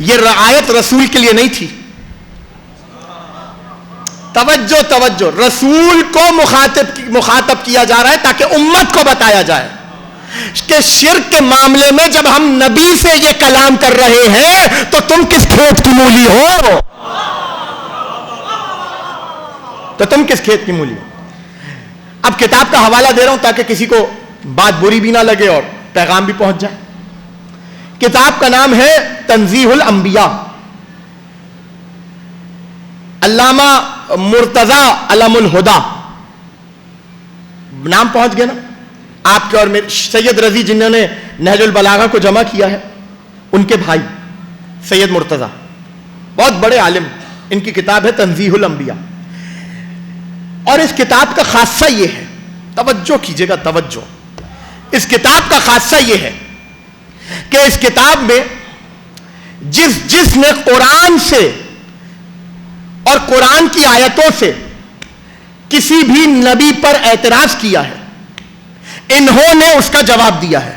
A: یہ رعایت رسول کے لیے نہیں تھی. توجہ توجہ, رسول کو مخاطب کیا جا رہا ہے تاکہ امت کو بتایا جائے کہ شرک کے معاملے میں جب ہم نبی سے یہ کلام کر رہے ہیں تو تم کس کھیت کی مولی ہو, تو تم کس کھیت کی مولی ہو. اب کتاب کا حوالہ دے رہا ہوں تاکہ کسی کو بات بری بھی نہ لگے اور پیغام بھی پہنچ جائے. کتاب کا نام ہے تنزیہ الانبیاء, علامہ مرتضی علم الہدا. نام پہنچ گیا نا آپ کے اور میرے. سید رضی جنہوں نے نہج البلاغہ کو جمع کیا ہے ان کے بھائی سید مرتضی بہت بڑے عالم, ان کی کتاب ہے تنزیہ الانبیاء, اور اس کتاب کا خاصہ یہ ہے, توجہ کیجئے گا توجہ, اس کتاب کا خاصہ یہ ہے کہ اس کتاب میں جس نے قرآن سے اور قرآن کی آیتوں سے کسی بھی نبی پر اعتراض کیا ہے, انہوں نے اس کا جواب دیا ہے.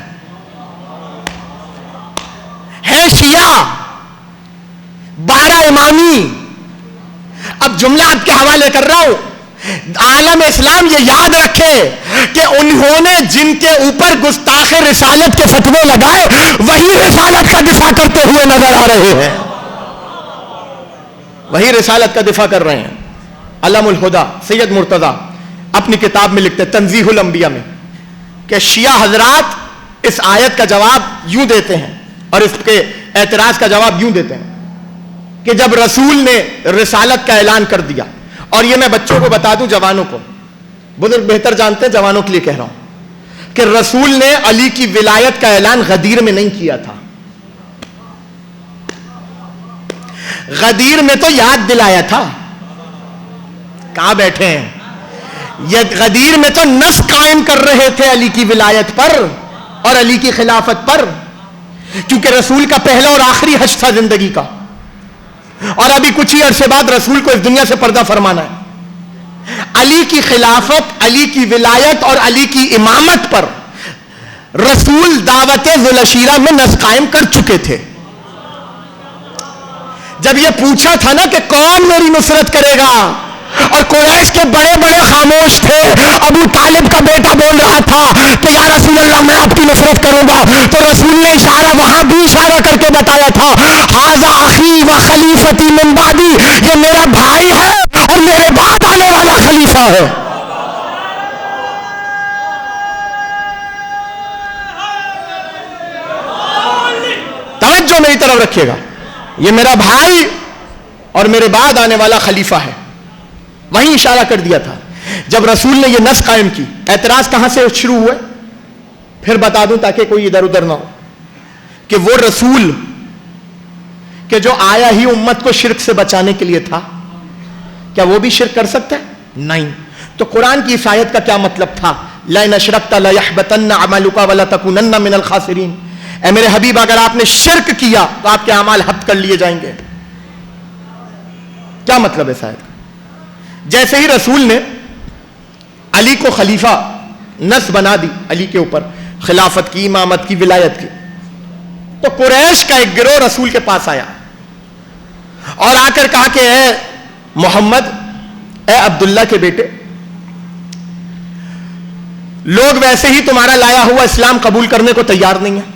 A: شیعہ 12 امامی, اب جملہ آپ کے حوالے کر رہا ہوں, عالم اسلام یہ یاد رکھے کہ انہوں نے جن کے اوپر گستاخ رسالت کے فتوے لگائے وہی رسالت کا دفاع کرتے ہوئے نظر آ رہے ہیں, وہی رسالت کا دفاع کر رہے ہیں. علم الہدیٰ سید مرتضی اپنی کتاب میں لکھتے ہیں تنزیہ الانبیاء میں کہ شیعہ حضرات اس آیت کا جواب یوں دیتے ہیں اور اس کے اعتراض کا جواب یوں دیتے ہیں کہ جب رسول نے رسالت کا اعلان کر دیا, اور یہ میں بچوں کو بتا دوں, جوانوں کو, بزرگ بہتر جانتے ہیں, جوانوں کے لیے کہہ رہا ہوں کہ رسول نے علی کی ولایت کا اعلان غدیر میں نہیں کیا تھا. غدیر میں تو یاد دلایا تھا, کہاں بیٹھے ہیں, یہ غدیر میں تو نص قائم کر رہے تھے علی کی ولایت پر اور علی کی خلافت پر, کیونکہ رسول کا پہلا اور آخری حج تھا زندگی کا, اور ابھی کچھ ہی عرصے بعد رسول کو اس دنیا سے پردہ فرمانا ہے. علی کی خلافت, علی کی ولایت اور علی کی امامت پر رسول دعوت ذوالعشیرہ میں نص قائم کر چکے تھے. جب یہ پوچھا تھا نا کہ کون میری نصرت کرے گا, اور قریش کے بڑے بڑے خاموش تھے, ابو طالب کا بیٹا بول رہا تھا کہ یا رسول اللہ میں آپ کی نصرت کروں گا, تو رسول نے اشارہ وہاں بھی اشارہ کر کے بتایا تھا, ھذا اخی و خلیفتی من بعدی, یہ میرا بھائی ہے اور میرے بعد آنے والا خلیفہ ہے. توجہ میری طرف رکھیے گا, یہ میرا بھائی اور میرے بعد آنے والا خلیفہ ہے. وہیں اشارہ کر دیا تھا. جب رسول نے یہ نص قائم کی, اعتراض کہاں سے شروع ہوئے پھر بتا دوں تاکہ کوئی ادھر ادھر نہ ہو, کہ وہ رسول کہ جو آیا ہی امت کو شرک سے بچانے کے لیے تھا, کیا وہ بھی شرک کر سکتا ہے؟ نہیں. تو قرآن کی اس آیت کا کیا مطلب تھا, لَئِنْ أَشْرَكْتَ لَيَحْبَطَنَّ عَمَلُكَ وَلَتَكُونَنَّ مِنَ الْخَاسِرِينَ. اے میرے حبیب اگر آپ نے شرک کیا تو آپ کے اعمال حبط کر لیے جائیں گے. کیا مطلب ہے اس آیت کا؟ جیسے ہی رسول نے علی کو خلیفہ نص بنا دی, علی کے اوپر خلافت کی, امامت کی, ولایت کی, تو قریش کا ایک گروہ رسول کے پاس آیا اور آ کر کہا کہ اے محمد, اے عبداللہ کے بیٹے, لوگ ویسے ہی تمہارا لایا ہوا اسلام قبول کرنے کو تیار نہیں ہے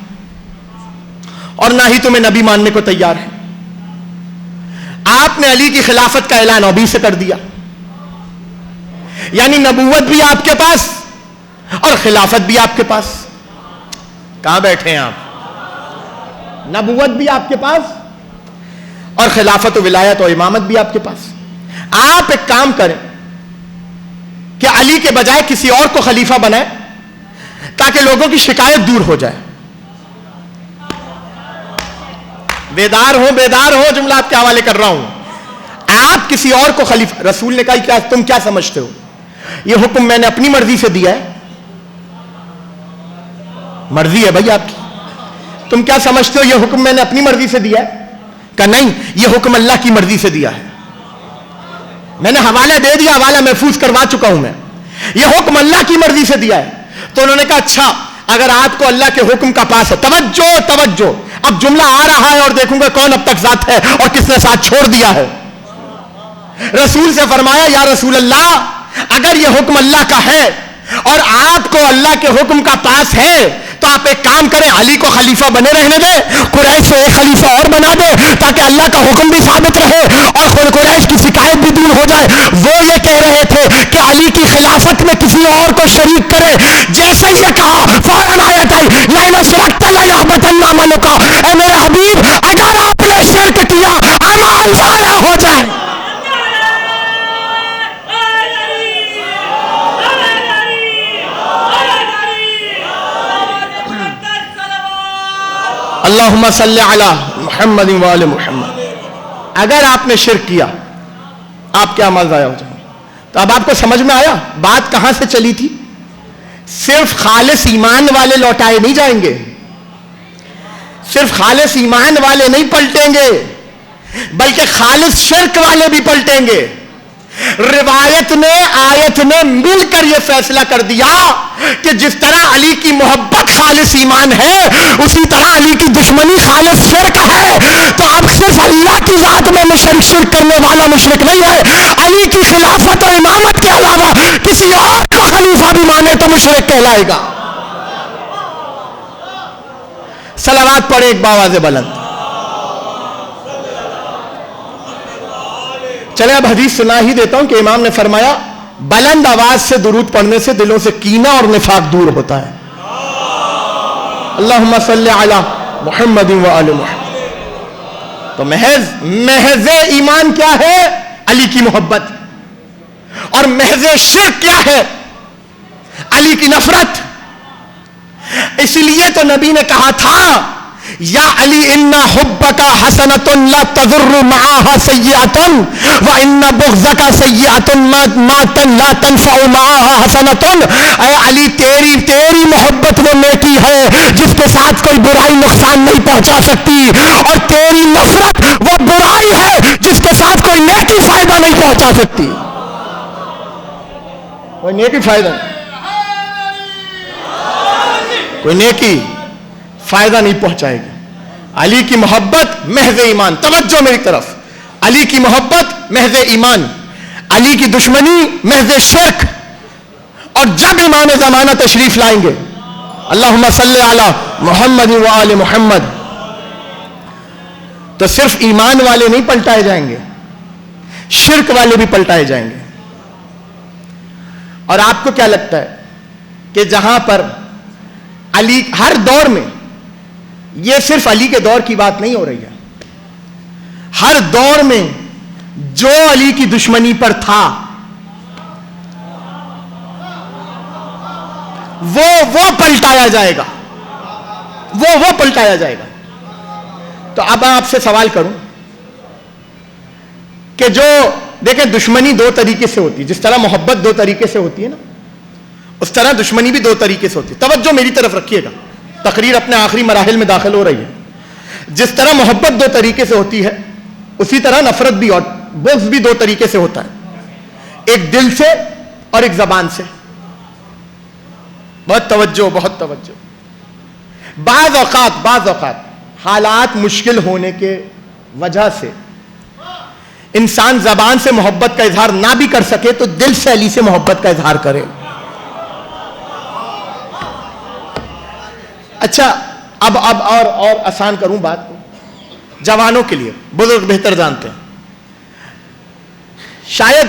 A: اور نہ ہی تمہیں نبی ماننے کو تیار ہے. آپ نے علی کی خلافت کا اعلان ابھی سے کر دیا, یعنی نبوت بھی آپ کے پاس اور خلافت بھی آپ کے پاس. کہاں بیٹھے ہیں آپ؟ نبوت بھی آپ کے پاس اور خلافت و ولایت اور امامت بھی آپ کے پاس. آپ ایک کام کریں کہ علی کے بجائے کسی اور کو خلیفہ بنائیں تاکہ لوگوں کی شکایت دور ہو جائے. بیدار ہو, جملہ آپ کے حوالے کر رہا ہوں. آپ کسی اور کو خلیفہ, رسول نے کہا کیا تم کیا سمجھتے ہو یہ حکم میں نے اپنی مرضی سے دیا ہے؟ مرضی ہے بھائی آپ کی, تم کیا سمجھتے ہو یہ حکم میں نے اپنی مرضی سے دیا ہے؟ کہ نہیں, یہ حکم اللہ کی مرضی سے دیا ہے. میں نے حوالہ دے دیا, حوالہ محفوظ کروا چکا ہوں میں, یہ حکم اللہ کی مرضی سے دیا ہے. تو انہوں نے کہا اچھا اگر آپ کو اللہ کے حکم کا پاس ہے, توجہ, اب جملہ آ رہا ہے اور دیکھوں گا کون اب تک ذات ہے اور کس نے ساتھ چھوڑ دیا ہے. رسول سے فرمایا یا رسول اللہ, اگر یہ حکم اللہ کا ہے اور آپ کو اللہ کے حکم کا پاس ہے تو آپ ایک کام کریں, علی کو خلیفہ بنے رہنے دیں, قریش سے ایک خلیفہ اور بنا دیں تاکہ اللہ کا حکم بھی ثابت رہے اور خود قریش کی شکایت بھی دور ہو جائے. وہ یہ کہہ رہے تھے کہ علی کی خلافت میں کسی اور کو شریک کرے. جیسے یہ کہا فوراً آیت آئی, لَئِنْ أَشْرَكْتَ لَيَحْبَطَنَّ عَمَلُكَ. اے میرے حبیب اگر آپ نے شرک کیا اعمال ضائع ہو جائے. اللہ اللہم صلی علی محمد و آل محمد. اگر آپ نے شرک کیا آپ کے اعمال ضائع ہو جائیں گے. تو اب آپ کو سمجھ میں آیا بات کہاں سے چلی تھی؟ صرف خالص ایمان والے لوٹائے نہیں جائیں گے, صرف خالص ایمان والے نہیں پلٹیں گے, بلکہ خالص شرک والے بھی پلٹیں گے. روایت نے آیت نے مل کر یہ فیصلہ کر دیا کہ جس طرح علی کی محبت خالص ایمان ہے اسی طرح علی کی دشمنی خالص شرک ہے. تو اب صرف اللہ کی ذات میں شرک کرنے والا مشرک نہیں ہے, علی کی خلافت اور امامت کے علاوہ کسی اور کا خلیفہ بھی مانے تو مشرک کہلائے گا. صلوات پڑھے ایک باواز بلند. چلے اب حدیث سنا ہی دیتا ہوں کہ امام نے فرمایا بلند آواز سے درود پڑھنے سے دلوں سے کینہ اور نفاق دور ہوتا ہے. اللہم صلی علی محمد و آل محمد. تو محض ایمان کیا ہے؟ علی کی محبت. اور محض شرک کیا ہے؟ علی کی نفرت. اس لیے تو نبی نے کہا تھا یا علی ان حبک حسنۃ لا تضر معها سیئۃ وان بغضک سیئۃ ما لا تنفع معها حسنۃ. اے علی تیری محبت وہ نیکی ہے جس کے ساتھ کوئی برائی نقصان نہیں پہنچا سکتی, اور تیری نفرت وہ برائی ہے جس کے ساتھ کوئی نیکی فائدہ نہیں پہنچا سکتی. کوئی نیکی فائدہ کوئی نیکی فائدہ نہیں پہنچائے گی. علی کی محبت محض ایمان. توجہ میری طرف. علی کی محبت محض ایمان, علی کی دشمنی محض شرک. اور جب امام زمانہ تشریف لائیں گے اللہم صلی علی محمد و آل محمد, تو صرف ایمان والے نہیں پلٹائے جائیں گے, شرک والے بھی پلٹائے جائیں گے. اور آپ کو کیا لگتا ہے کہ جہاں پر علی ہر دور میں, یہ صرف علی کے دور کی بات نہیں ہو رہی ہے, ہر دور میں جو علی کی دشمنی پر تھا وہ پلٹایا جائے گا, وہ پلٹایا جائے گا. تو اب آپ سے سوال کروں کہ جو دیکھیں دشمنی دو طریقے سے ہوتی ہے, جس طرح محبت دو طریقے سے ہوتی ہے نا, اس طرح دشمنی بھی دو طریقے سے ہوتی ہے. توجہ میری طرف رکھیے گا, تقریر اپنے آخری مراحل میں داخل ہو رہی ہے. جس طرح محبت دو طریقے سے ہوتی ہے اسی طرح نفرت بھی اور بغض بھی دو طریقے سے ہوتا ہے, ایک دل سے اور ایک زبان سے. بہت توجہ, بہت توجہ. بعض اوقات حالات مشکل ہونے کے وجہ سے انسان زبان سے محبت کا اظہار نہ بھی کر سکے تو دل سے علی سے محبت کا اظہار کرے. اچھا اب اور آسان کروں بات کو جوانوں کے لیے, بزرگ بہتر جانتے ہیں. شاید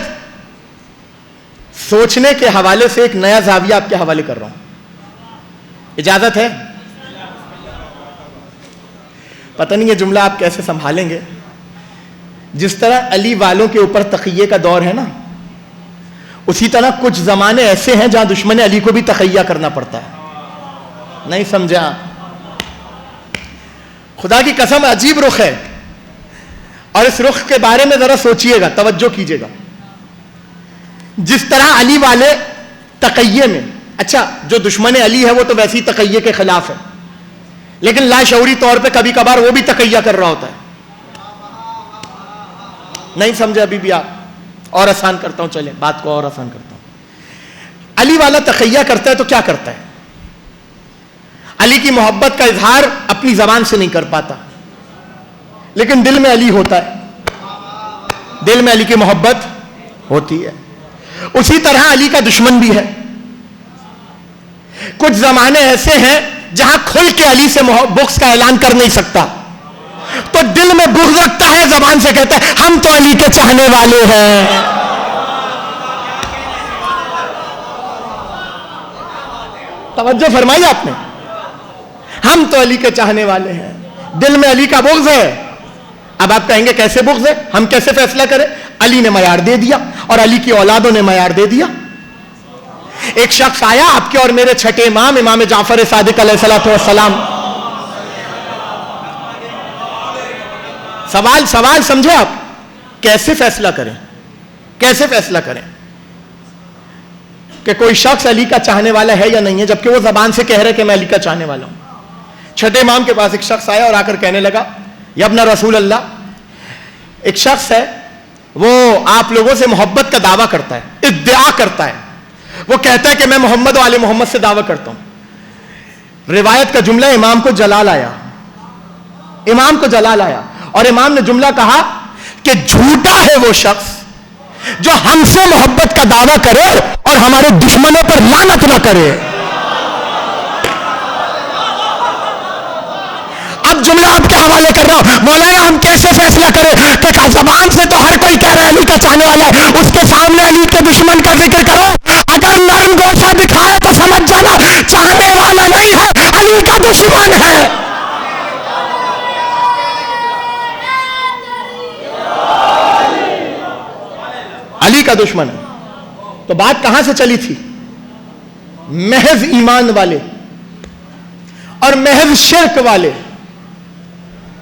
A: سوچنے کے حوالے سے ایک نیا زاویہ آپ کے حوالے کر رہا ہوں, اجازت ہے؟ پتہ نہیں یہ جملہ آپ کیسے سنبھالیں گے. جس طرح علی والوں کے اوپر تقیے کا دور ہے نا, اسی طرح کچھ زمانے ایسے ہیں جہاں دشمن علی کو بھی تقیہ کرنا پڑتا ہے. نہیں سمجھا؟ خدا کی قسم عجیب رخ ہے, اور اس رخ کے بارے میں ذرا سوچئے گا, توجہ کیجئے گا. جس طرح علی والے تقیے میں, اچھا جو دشمن علی ہے وہ تو ویسی تقیے کے خلاف ہے, لیکن لاشعوری طور پہ کبھی کبھار وہ بھی تقیہ کر رہا ہوتا ہے. نہیں سمجھے ابھی بھی آپ؟ اور آسان کرتا ہوں, چلیں بات کو اور آسان کرتا ہوں. علی والا تقیہ کرتا ہے تو کیا کرتا ہے؟ علی کی محبت کا اظہار اپنی زبان سے نہیں کر پاتا, لیکن دل میں علی ہوتا ہے, دل میں علی کی محبت ہوتی ہے. اسی طرح علی کا دشمن بھی ہے. کچھ زمانے ایسے ہیں جہاں کھل کے علی سے بغض کا اعلان کر نہیں سکتا, تو دل میں بغض رکھتا ہے, زبان سے کہتا ہے ہم تو علی کے چاہنے والے ہیں. توجہ فرمائی آپ نے, ہم تو علی کے چاہنے والے ہیں, دل میں علی کا بغض ہے. اب آپ کہیں گے کیسے بغض ہے, ہم کیسے فیصلہ کریں؟ علی نے معیار دے دیا اور علی کی اولادوں نے معیار دے دیا. ایک شخص آیا آپ کے اور میرے چھٹے امام جعفر صادق علیہ السلام, سوال سمجھے آپ؟ کیسے فیصلہ کریں؟ کیسے فیصلہ کریں کہ کوئی شخص علی کا چاہنے والا ہے یا نہیں ہے، جبکہ وہ زبان سے کہہ رہے کہ میں علی کا چاہنے والا ہوں؟ چھٹے امام کے پاس ایک شخص آیا اور آ کر کہنے لگا، یا ابن رسول اللہ، ایک شخص ہے وہ آپ لوگوں سے محبت کا دعویٰ کرتا ہے، ادعا کرتا ہے، وہ کہتا ہے کہ میں محمد و آل محمد سے دعویٰ کرتا ہوں۔ روایت کا جملہ امام کو جلال آیا، امام کو جلال آیا، اور امام نے جملہ کہا کہ جھوٹا ہے وہ شخص جو ہم سے محبت کا دعویٰ کرے اور ہمارے دشمنوں پر لعنت نہ کرے۔ اب جملہ آپ کے حوالے کر رہا ہوں، مولانا ہم کیسے فیصلہ کریں کہ زبان سے تو ہر کوئی کہہ رہا ہے علی کا چاہنے والا ہے، اس کے سامنے علی کے دشمن کا ذکر کرو، اگر نرم گوشہ دکھائے تو سمجھ جانا چاہنے والا نہیں ہے، علی کا دشمن ہے۔ علی کا دشمن ہے۔ تو بات کہاں سے چلی تھی؟ محض ایمان والے اور محض شرک والے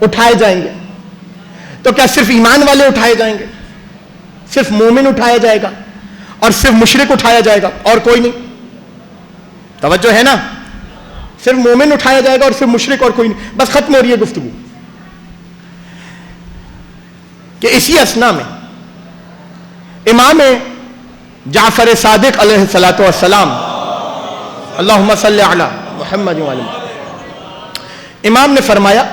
A: اٹھائے جائیں گے۔ تو کیا صرف ایمان والے اٹھائے جائیں گے؟ صرف مومن اٹھایا جائے گا اور صرف مشرک اٹھایا جائے گا اور کوئی نہیں؟ توجہ ہے نا؟ صرف مومن اٹھایا جائے گا اور صرف مشرک اور کوئی نہیں، بس ختم ہو رہی ہے گفتگو۔ کہ اسی اثنا میں امام جعفر صادق علیہ الصلوۃ والسلام، اللہم صلی علی محمد وعلی محمد، امام نے فرمایا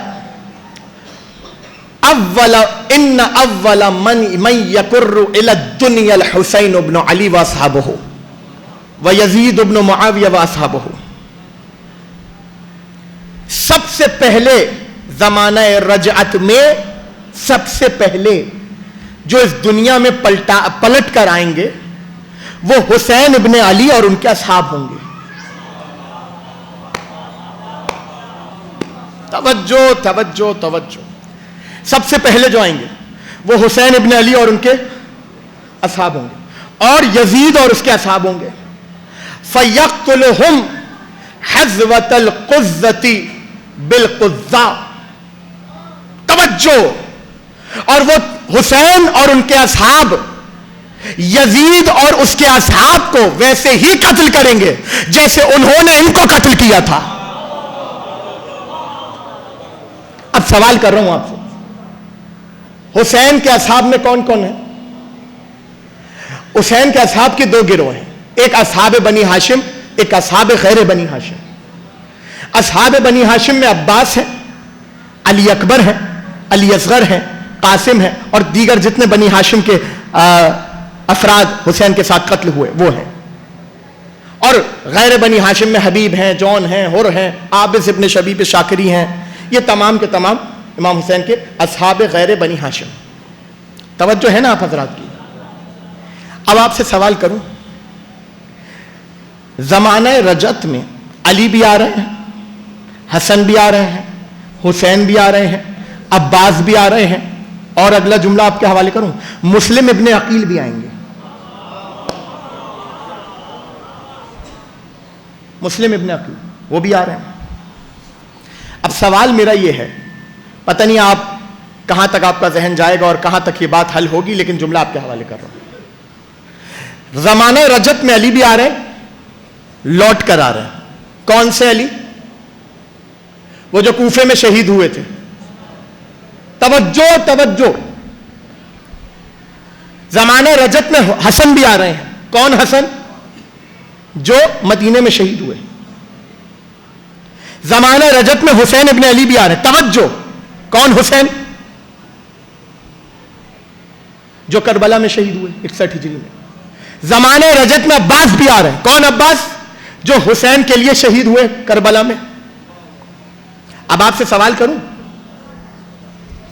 A: ان اول من یقر الی الدنیا الحسین بن علی واصحابہ ویزید بن معاویہ واصحابہ۔ سب سے پہلے زمانہ رجعت میں سب سے پہلے جو اس دنیا میں پلٹ کر آئیں گے وہ حسین ابن علی اور ان کے اصحاب ہوں گے۔ توجہ توجہ توجہ، سب سے پہلے جو آئیں گے وہ حسین ابن علی اور ان کے اصحاب ہوں گے، اور یزید اور اس کے اصحاب ہوں گے۔ فَيَقْتُلُهُمْ حَزْوَةَ الْقُزَّةِ بِالْقُزَّةِ، توجہ، اور وہ حسین اور ان کے اصحاب یزید اور اس کے اصحاب کو ویسے ہی قتل کریں گے جیسے انہوں نے ان کو قتل کیا تھا۔ اب سوال کر رہا ہوں آپ سے، حسین کے اصحاب میں کون کون ہیں؟ حسین کے اصحاب کے دو گروہ ہیں، ایک اصحاب بنی ہاشم، ایک اصحاب غیر بنی ہاشم۔ اصحاب بنی ہاشم میں عباس ہے، علی اکبر ہے، علی اصغر ہے، قاسم ہے، اور دیگر جتنے بنی ہاشم کے افراد حسین کے ساتھ قتل ہوئے وہ ہیں۔ اور غیر بنی ہاشم میں حبیب ہیں، جون ہیں، حر ہیں، عابس ابن شبیب شاکری ہیں، یہ تمام کے تمام امام حسین کے اصحاب غیر بنی ہاشم۔ توجہ ہے نا آپ حضرات کی؟ اب آپ سے سوال کروں، زمانہ رجعت میں علی بھی آ رہے ہیں، حسن بھی آ رہے ہیں، حسین بھی آ رہے ہیں، عباس بھی آ رہے ہیں، اور اگلا جملہ آپ کے حوالے کروں، مسلم ابن عقیل بھی آئیں گے۔ مسلم ابن عقیل وہ بھی آ رہے ہیں۔ اب سوال میرا یہ ہے، پتہ نہیں آپ کہاں تک آپ کا ذہن جائے گا اور کہاں تک یہ بات حل ہوگی، لیکن جملہ آپ کے حوالے کر رہا ہوں۔ زمانہ رجعت میں علی بھی آ رہے ہیں، لوٹ کر آ رہے ہیں۔ کون سے علی؟ وہ جو کوفے میں شہید ہوئے تھے۔ توجہ توجہ، زمانہ رجعت میں حسن بھی آ رہے ہیں۔ کون حسن؟ جو مدینے میں شہید ہوئے۔ زمانہ رجعت میں حسین ابن علی بھی آ رہے ہیں۔ توجہ، کون حسین؟ جو کربلا میں شہید ہوئے 61 ہجری میں۔ زمانہ رجعت میں عباس بھی آ رہے ہیں۔ کون عباس؟ جو حسین کے لیے شہید ہوئے کربلا میں۔ اب آپ سے سوال کروں،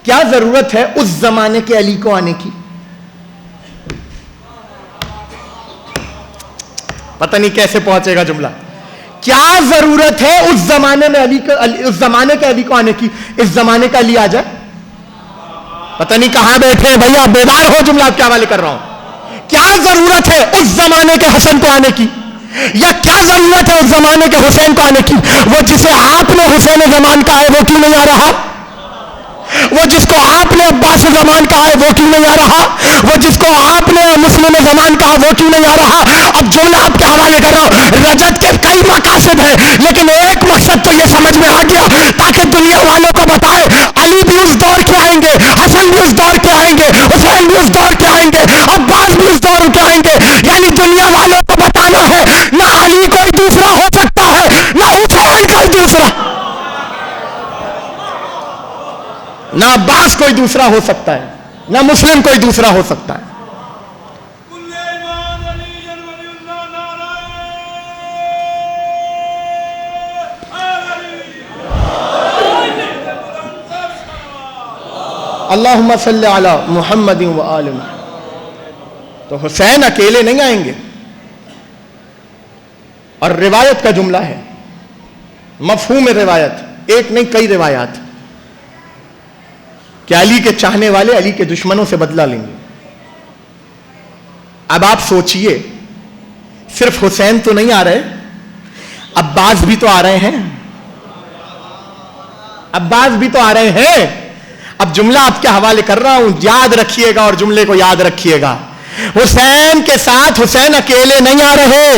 A: کیا ضرورت ہے اس زمانے کے علی کو آنے کی؟ پتہ نہیں کیسے پہنچے گا جملہ۔ کیا ضرورت ہے اس زمانے میں اس زمانے کے علی کو آنے کی؟ اس زمانے کا علی آ جائے۔ پتہ نہیں کہاں بیٹھے ہیں بھیا، بیدار ہو، جملہ آپ کے حوالے کر رہا ہوں۔ کیا ضرورت ہے اس زمانے کے حسن کو آنے کی؟ یا کیا ضرورت ہے اس زمانے کے حسین کو آنے کی؟ وہ جسے آپ نے حسین زمان کہا ہے وہ کیوں نہیں آ رہا؟ وہ جس کو آپ نے عباس زمان کہا ہے وہ کیوں نہیں آ رہا؟ وہ جس کو آپ نے مسلم زمان کہا وہ کیوں نہیں آ رہا؟ اب جملہ آپ کے حوالے کر رہا ہوں. رجت کے کئی مقاصد ہیں لیکن ایک مقصد تو یہ سمجھ میں آ گیا تاکہ دنیا والوں کو بتائے علی بھی اس دور کے آئیں گے, حسن بھی اس دور کے آئیں گے, حسین بھی اس دور کے آئیں گے, عباس بھی اس دور کے آئیں گے. یعنی دنیا والوں کو بتانا ہے نہ علی کوئی دوسرا ہو سکتا ہے نہ حسین کوئی دوسرا, نہ عباس کوئی دوسرا ہو سکتا ہے نہ مسلم کوئی دوسرا ہو سکتا ہے. اللہم صلی علی محمد و آل محمد. تو حسین اکیلے نہیں آئیں گے. اور روایت کا جملہ ہے, مفہوم روایت, ایک نہیں کئی روایات, کہ علی کے چاہنے والے علی کے دشمنوں سے بدلہ لیں گے. اب آپ سوچئے صرف حسین تو نہیں آ رہے, عباس بھی تو آ رہے ہیں, عباس بھی تو آ رہے ہیں. اب جملہ آپ کے حوالے کر رہا ہوں, یاد رکھیے گا اور جملے کو یاد رکھیے گا. حسین کے ساتھ حسین اکیلے نہیں آ رہے,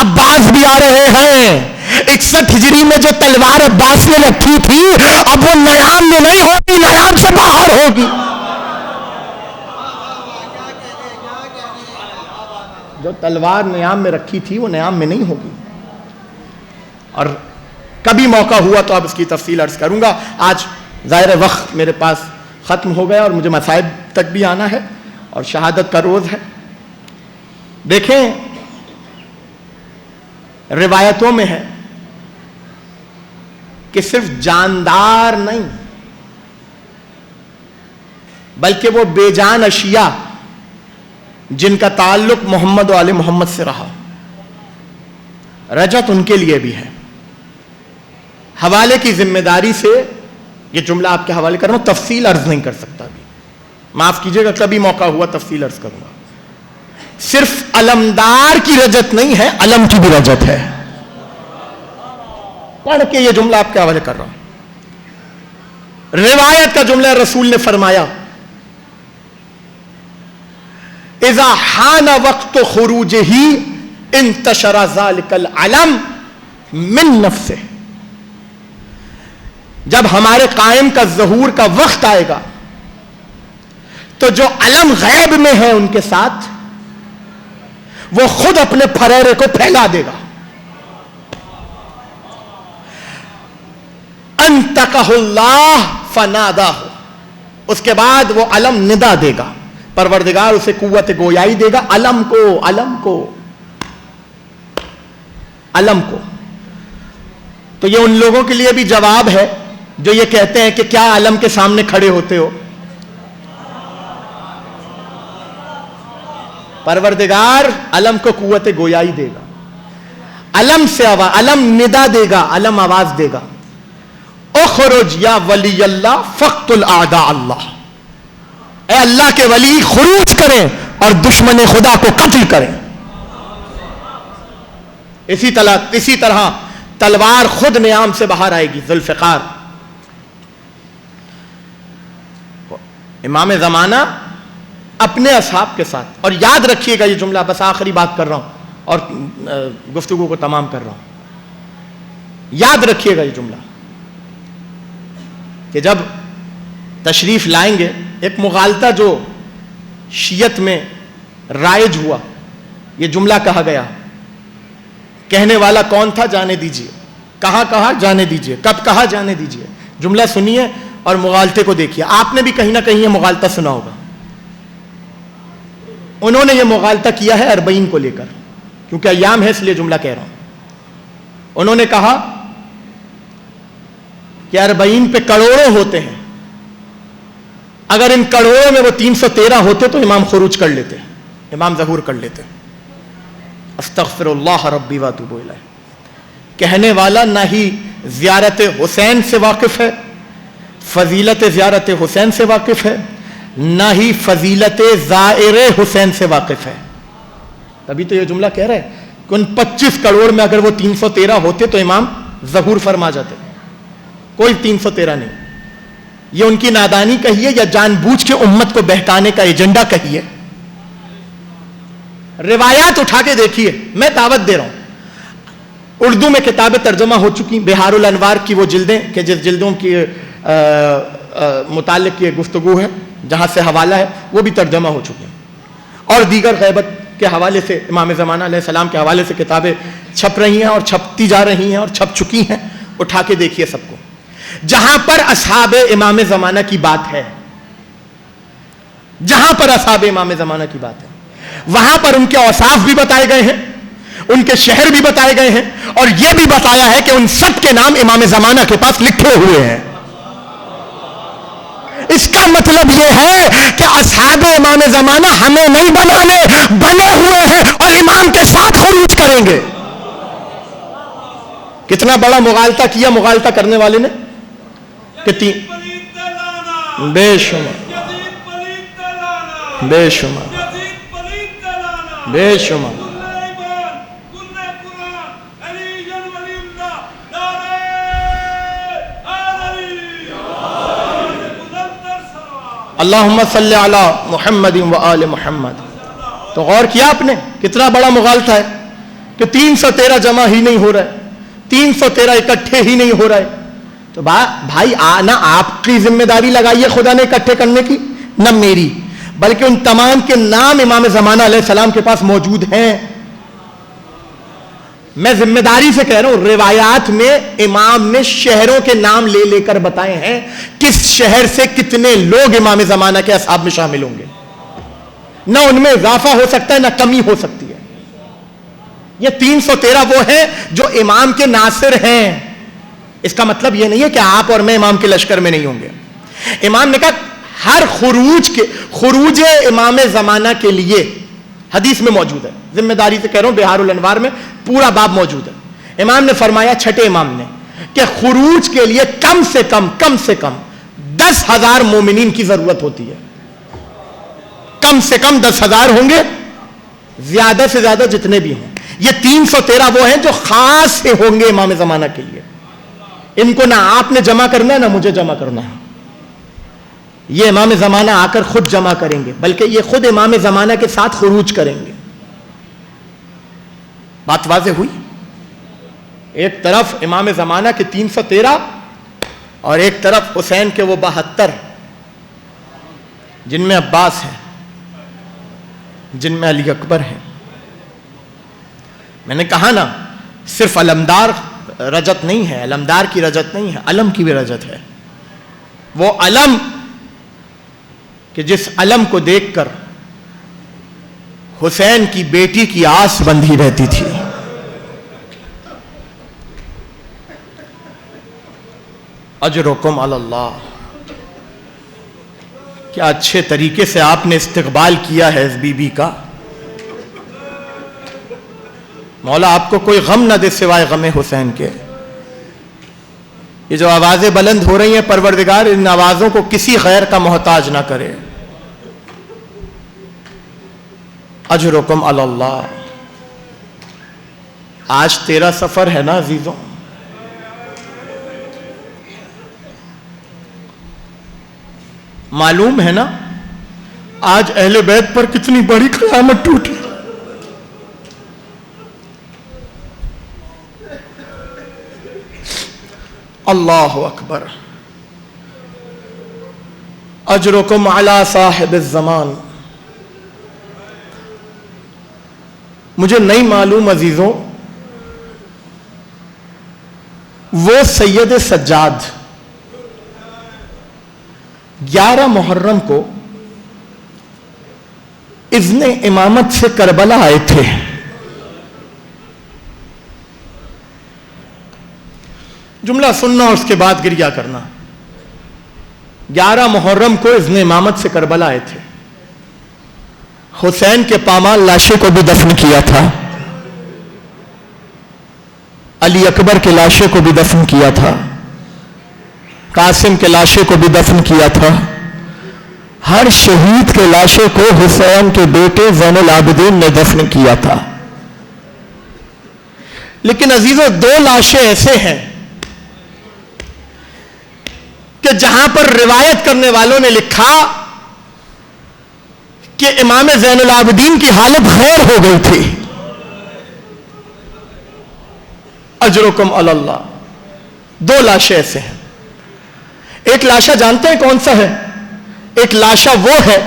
A: عباس بھی آ رہے ہیں. 61 ہجری میں جو تلوار عباس نے رکھی تھی اب وہ نیام میں نہیں ہوگی, نیام سے باہر ہوگی. جو تلوار نیام میں رکھی تھی وہ نیام میں نہیں ہوگی. اور کبھی موقع ہوا تو اب اس کی تفصیل عرض کروں گا. آج ظاہر وقت میرے پاس ختم ہو گیا اور مجھے مصائب تک بھی آنا ہے اور شہادت کا روز ہے. دیکھیں روایتوں میں ہے کہ صرف جاندار نہیں بلکہ وہ بے جان اشیاء جن کا تعلق محمد و آل محمد سے رہا, رجت ان کے لیے بھی ہے. حوالے کی ذمہ داری سے یہ جملہ آپ کے حوالے کر رہا ہوں, تفصیل عرض نہیں کر سکتا ابھی, معاف کیجئے گا, کبھی موقع ہوا تفصیل عرض کروں گا. صرف علمدار کی رجت نہیں ہے, علم کی بھی رجت ہے. پڑھ کے یہ جملہ آپ کے حوالے کر رہا ہوں. روایت کا جملہ رسول نے فرمایا اذا حان وقت خروجہ انتشر ذلک العلم من نفسہ. جب ہمارے قائم کا ظہور کا وقت آئے گا تو جو علم غیب میں ہے ان کے ساتھ وہ خود اپنے پھریرے کو پھیلا دے گا. انتقہ اللہ فنادہ, اس کے بعد وہ علم ندا دے گا, پروردگار اسے قوت گویائی دے گا علم کو, علم کو, علم کو. تو یہ ان لوگوں کے لیے بھی جواب ہے جو یہ کہتے ہیں کہ کیا علم کے سامنے کھڑے ہوتے ہو. پروردگار علم کو قوت گویائی دے گا, علم سے علم ندا دے گا, علم آواز دے گا اخرج یا ولی اللہ فقتل اعداء اللہ. اے اللہ کے ولی خروج کریں اور دشمن خدا کو قتل کریں. اسی طرح تلوار خود نیام سے باہر آئے گی. ذوالفقار امام زمانہ اپنے اصحاب کے ساتھ, اور یاد رکھیے گا یہ جملہ, بس آخری بات کر رہا ہوں اور گفتگو کو تمام کر رہا ہوں. یاد رکھیے گا یہ جملہ کہ جب تشریف لائیں گے, ایک مغالطہ جو شیعت میں رائج ہوا, یہ جملہ کہا گیا, کہنے والا کون تھا جانے دیجئے, کہاں کہا جانے دیجئے, کب کہا جانے دیجئے. جملہ سنیے اور مغالطے کو دیکھیے. آپ نے بھی کہیں نہ کہیں یہ مغالطہ سنا ہوگا. انہوں نے یہ مغالطہ کیا ہے 40 کو لے کر, کیونکہ ایام ہے اس لیے جملہ کہہ رہا ہوں. انہوں نے کہا کہ 40 پہ کروڑوں ہوتے ہیں, اگر ان کروڑوں میں وہ 313 ہوتے تو امام خروج کر لیتے, امام ظہور کر لیتے. استغفر اللہ ربی واتوب الیہ. کہنے والا نہ ہی زیارت حسین سے واقف ہے, فضیلت زیارت حسین سے واقف ہے, نہ ہی فضیلت زائر حسین سے واقف ہے. تبھی تو یہ جملہ کہہ رہے ہیں کہ ان 25 کروڑ میں اگر وہ 313 ہوتے تو امام ظہور فرما جاتے. کوئی 313 نہیں. یہ ان کی نادانی کہیے یا جان بوجھ کے امت کو بہکانے کا ایجنڈا کہیے. روایات اٹھا کے دیکھیے, میں دعوت دے رہا ہوں. اردو میں کتابیں ترجمہ ہو چکی, بہار الانوار کی وہ جلدیں کہ جس جلدوں کی متعلق یہ گفتگو ہے, جہاں سے حوالہ ہے, وہ بھی ترجمہ ہو چکی ہیں. اور دیگر غیبت کے حوالے سے, امام زمانہ علیہ السلام کے حوالے سے کتابیں چھپ رہی ہیں اور چھپتی جا رہی ہیں اور چھپ چکی ہیں. اٹھا کے دیکھیے سب کو. جہاں پر اصحاب امام زمانہ کی بات ہے, جہاں پر اصحاب امام زمانہ کی بات ہے, وہاں پر ان کے اوصاف بھی بتائے گئے ہیں, ان کے شہر بھی بتائے گئے ہیں, اور یہ بھی بتایا ہے کہ ان سب کے نام امام زمانہ کے پاس لکھے ہوئے ہیں. اس کا مطلب یہ ہے کہ اصحاب امام زمانہ ہمیں نہیں بنانے, بنے ہوئے ہیں اور امام کے ساتھ خروج کریں گے. کتنا بڑا مغالطہ کیا مغالطہ کرنے والے نے کہ بے شمار بے شمار بے شمار. اللہم صلی علی محمد و آل محمد. تو غور کیا آپ نے کتنا بڑا مغالطہ ہے کہ 313 جمع ہی نہیں ہو رہا ہے, 313 اکٹھے ہی نہیں ہو رہا ہے. تو بھائی نہ آپ کی ذمہ داری لگائیے خدا نے اکٹھے کرنے کی, نہ میری, بلکہ ان تمام کے نام امام زمانہ علیہ السلام کے پاس موجود ہیں. میں ذمہ داری سے کہہ رہا ہوں, روایات میں امام نے شہروں کے نام لے لے کر بتائے ہیں کس شہر سے کتنے لوگ امام زمانہ کے اصحاب میں شامل ہوں گے. نہ ان میں اضافہ ہو سکتا ہے نہ کمی ہو سکتی ہے. یہ 313 وہ ہیں جو امام کے ناصر ہیں. اس کا مطلب یہ نہیں ہے کہ آپ اور میں امام کے لشکر میں نہیں ہوں گے. امام نے کہا ہر خروج امام زمانہ کے لیے حدیث میں موجود ہے. ذمہ داری سے کہہ رہا ہوں, بہار الانوار میں پورا باب موجود ہے. امام نے فرمایا, چھٹے امام نے, کہ خروج کے لیے کم سے کم 10,000 مومنین کی ضرورت ہوتی ہے. کم سے کم 10,000 ہوں گے, زیادہ سے زیادہ جتنے بھی ہوں. یہ 313 وہ ہیں جو خاص سے ہوں گے امام زمانہ کے لیے. ان کو نہ آپ نے جمع کرنا ہے نہ مجھے جمع کرنا ہے. یہ امام زمانہ آ کر خود جمع کریں گے, بلکہ یہ خود امام زمانہ کے ساتھ خروج کریں گے. بات واضح ہوئی. ایک طرف امام زمانہ کے 313 اور ایک طرف حسین کے وہ 72 جن میں عباس ہے, جن میں علی اکبر ہے. میں نے کہا نا, صرف علمدار رجت نہیں ہے, علمدار کی رجت نہیں ہے, علم کی بھی رجت ہے. وہ علم کہ جس علم کو دیکھ کر حسین کی بیٹی کی آس بندھی رہتی تھی. اجرکم علی اللہ. کیا اچھے طریقے سے آپ نے استقبال کیا ہے اس بی بی کا. مولا آپ کو کوئی غم نہ دے سوائے غم حسین کے. یہ جو آوازیں بلند ہو رہی ہیں, پروردگار ان آوازوں کو کسی غیر کا محتاج نہ کرے. اجرکم علی اللہ. آج 13 سفر ہے نا عزیزوں. معلوم ہے نا آج اہل بیت پر کتنی بڑی قیامت ٹوٹی. اللہ اکبر. اجرکم علی صاحب الزمان. مجھے نہیں معلوم عزیزوں, وہ سید سجاد 11 محرم کو اذن امامت سے کربلا آئے تھے. جملہ سننا اور اس کے بعد گریہ کرنا. 11 محرم کو اذن امامت سے کربلا آئے تھے. حسین کے پامال لاشے کو بھی دفن کیا تھا, علی اکبر کے لاشے کو بھی دفن کیا تھا, قاسم کے لاشے کو بھی دفن کیا تھا. ہر شہید کے لاشے کو حسین کے بیٹے زین العابدین نے دفن کیا تھا. لیکن عزیزوں 2 لاشیں ایسے ہیں کہ جہاں پر روایت کرنے والوں نے لکھا کہ امام زین العابدین کی حالت غیر ہو گئی تھی. اجرکم علی اللہ. دو لاشیں ایسے ہیں. ایک لاشا جانتے ہیں کون سا ہے؟ ایک لاشا وہ ہے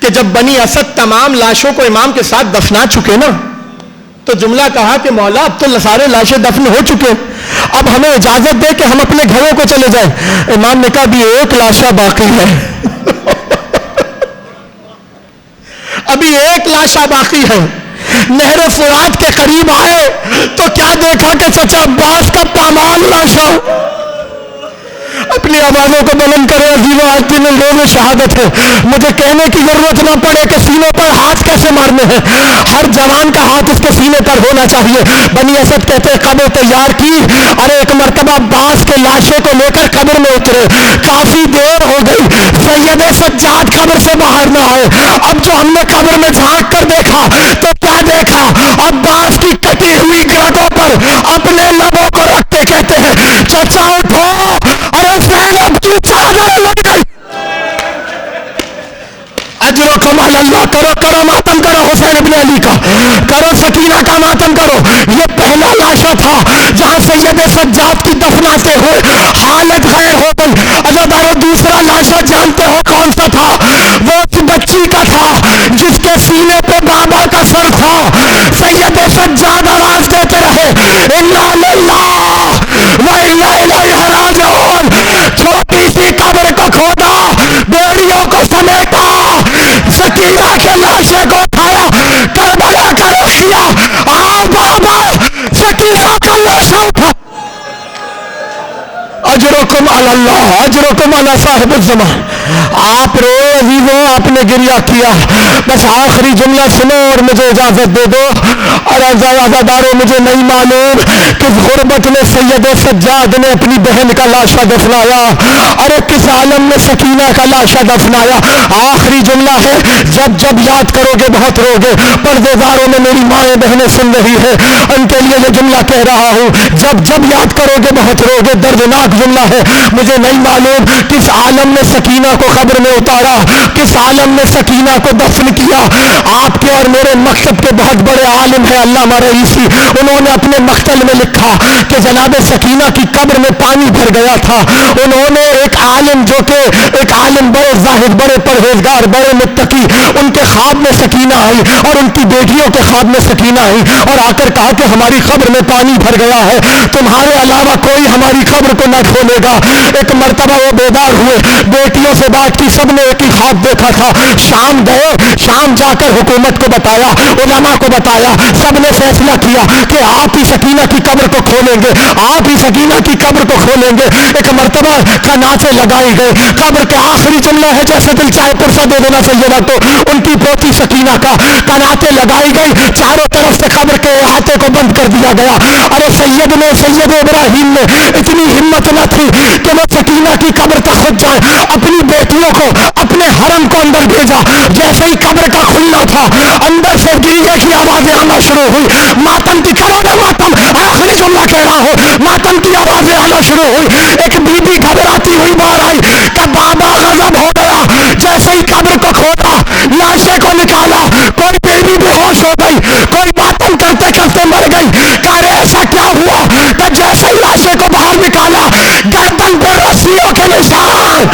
A: کہ جب بنی اسد تمام لاشوں کو امام کے ساتھ دفنا چکے نا, تو جملہ کہا کہ مولا اب تو سارے لاشیں دفن ہو چکے, اب ہمیں اجازت دے کہ ہم اپنے گھروں کو چلے جائیں. امام نے کہا بھی ایک لاشا باقی ہے. ابھی ایک لاشا باقی ہے. نہر فرات کے قریب آئے تو کیا دیکھا کہ چچا عباس کا پامال لاشا. اپنی آوازوں کو بلند کرے عزیزو, آج کے دن روز شہادت ہے. مجھے کہنے کی ضرورت نہ پڑے کہ سینے پر ہاتھ کیسے مارنے ہیں. ہر جوان کا ہاتھ اس کے سینے پر ہونا چاہیے. بنی اسد کہتے قبر تیار کی. ارے ایک مرتبہ عباس کے لاشے کو لے کر قبر میں اترے, کافی دیر ہو گئی, سید سجاد قبر سے باہر نہ آئے. اب جو ہم نے قبر میں جھانک کر دیکھا تو کیا دیکھا؟ عباس کی کٹی ہوئی گردوں پر اپنے لبوں کو رکھ کے کہتے ہیں چچا اٹھو. ارے زینب کی چادر لگ گئی. اجرکم علی اللہ. کرو ماتم کرو حسین ابن علی کا, کرو سکینہ کا ماتم کرو. یہ پہلا لاشا تھا جہاں سید سجاد کی دفناتے ہوئے حالت غیر ہو گئی. عزادارو دوسرا لاشا جانتے ہو کون سا تھا؟ وہ اس بچی کا تھا جس کے سینے پہ بابا کا سر تھا. سید سجاد آواز دیتے رہے انا للہ و انا الیہ راجعون. چھوٹی سی قبر کو کھودا, بیڑیوں کو سمیٹا, سکینہ کے لاشے کو اٹھایا, کربلا کا رخ کیا. آؤ بابا, سکینہ کا لاشا اٹھا. اجرکم علی اللہ, اجرکم علی صاحب الزمان. آپ رو عزیزو, آپ نے گریہ کیا. بس آخری جملہ سنو اور مجھے اجازت دے دو. اور عزادارو مجھے نہیں معلوم کس غربت میں سید سجاد نے اپنی بہن کا لاشا دفنایا اور کس عالم میں سکینہ کا لاشا دفنایا. آخری جملہ ہے, جب جب یاد کرو گے بہت رو گے. پردےداروں میں میری مائیں بہنیں سن رہی ہے, ان کے لیے یہ جملہ کہہ رہا ہوں. جب جب یاد کرو گے بہت رو گے. دردناک جملہ ہے. مجھے نہیں معلوم کس عالم نے سکینہ کو قبر میں اتارا, کس عالم نے سکینہ کو دفن کیا. آپ کے اور میرے مکتب کے بہت بڑے عالم ہیں علامہ رئیسی, انہوں نے اپنے مقتل میں لکھا کہ جناب سکینہ کی قبر میں پانی بھر گیا تھا. انہوں نے ایک عالم جو کہ ایک عالم بڑے زاہد, بڑے پرہیزگار, بڑے متقی, ان کے خواب میں سکینہ آئی اور ان کی بیٹیوں کے خواب میں سکینہ آئی اور آ کر کہا کہ ہماری قبر میں پانی بھر گیا ہے, تمہارے علاوہ کوئی ہماری قبر کو نہ کھولے گا. ایک مرتبہ وہ بیدار ہوئے, بیٹیوں سے بات کی, سب نے ایک ہی خواب دیکھا تھا. شام گئے, شام جا کر حکومت کو بتایا, علماء کو بتایا, سب نے فیصلہ کیا کہ آپ ہی سکینہ کی قبر کو کھولیں گے, آپ ہی سکینہ کی قبر کو کھولیں گے. ایک مرتبہ کناتے لگائی گئے. قبر کے آخری جملہ ہے, جیسے دل چاہے پرسہ دے دینا سیدہ کو, ان کی پوتی سکینہ کا. کناتے لگائی گئی, چاروں طرف سے قبر کے احاطے کو بند کر دیا گیا. ارے سید ابراہیم نے اتنی ہمت نہ تھی کہ وہ سکینہ کی قبر تک خود جائے, اپنی بیٹیوں کو, اپنے حرم کو اندر بھیجا. جیسے ہی قبر کا کھلنا تھا, اندر سے گریے کی آوازیں آنا شروع ہوئی. ماتم کی کرو گے ماتم, آخری جملہ کہہ رہا ہوں, ماتم کی آوازیں آنا شروع ہوئی. ایک بی بی گھبراتی ہوئی باہر آئی کہ بابا غضب ہو گیا. جیسے ہی قبر کو کھولا, لاشے کو نکالا, کوئی بیوی بے ہوش ہو گئی, کوئی ماتم کرتے کرتے مر گئی. کہہ رہے ایسا کیا ہوا کہ جیسے ہی لاشے کو باہر نکالا, گردن پہ رسیوں کے نشان,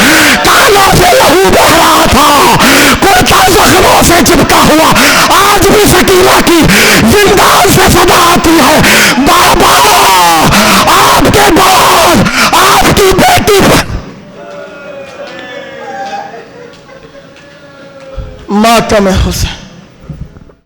A: کانوں سے لہو بہ رہا تھا, کوئی کیا زخموں سے چپکا ہوا. آج بھی سکینہ کی زندان سے صدا آتی ہے, بابا آپ کے بعد آپ کی بیٹی ماتم حسین.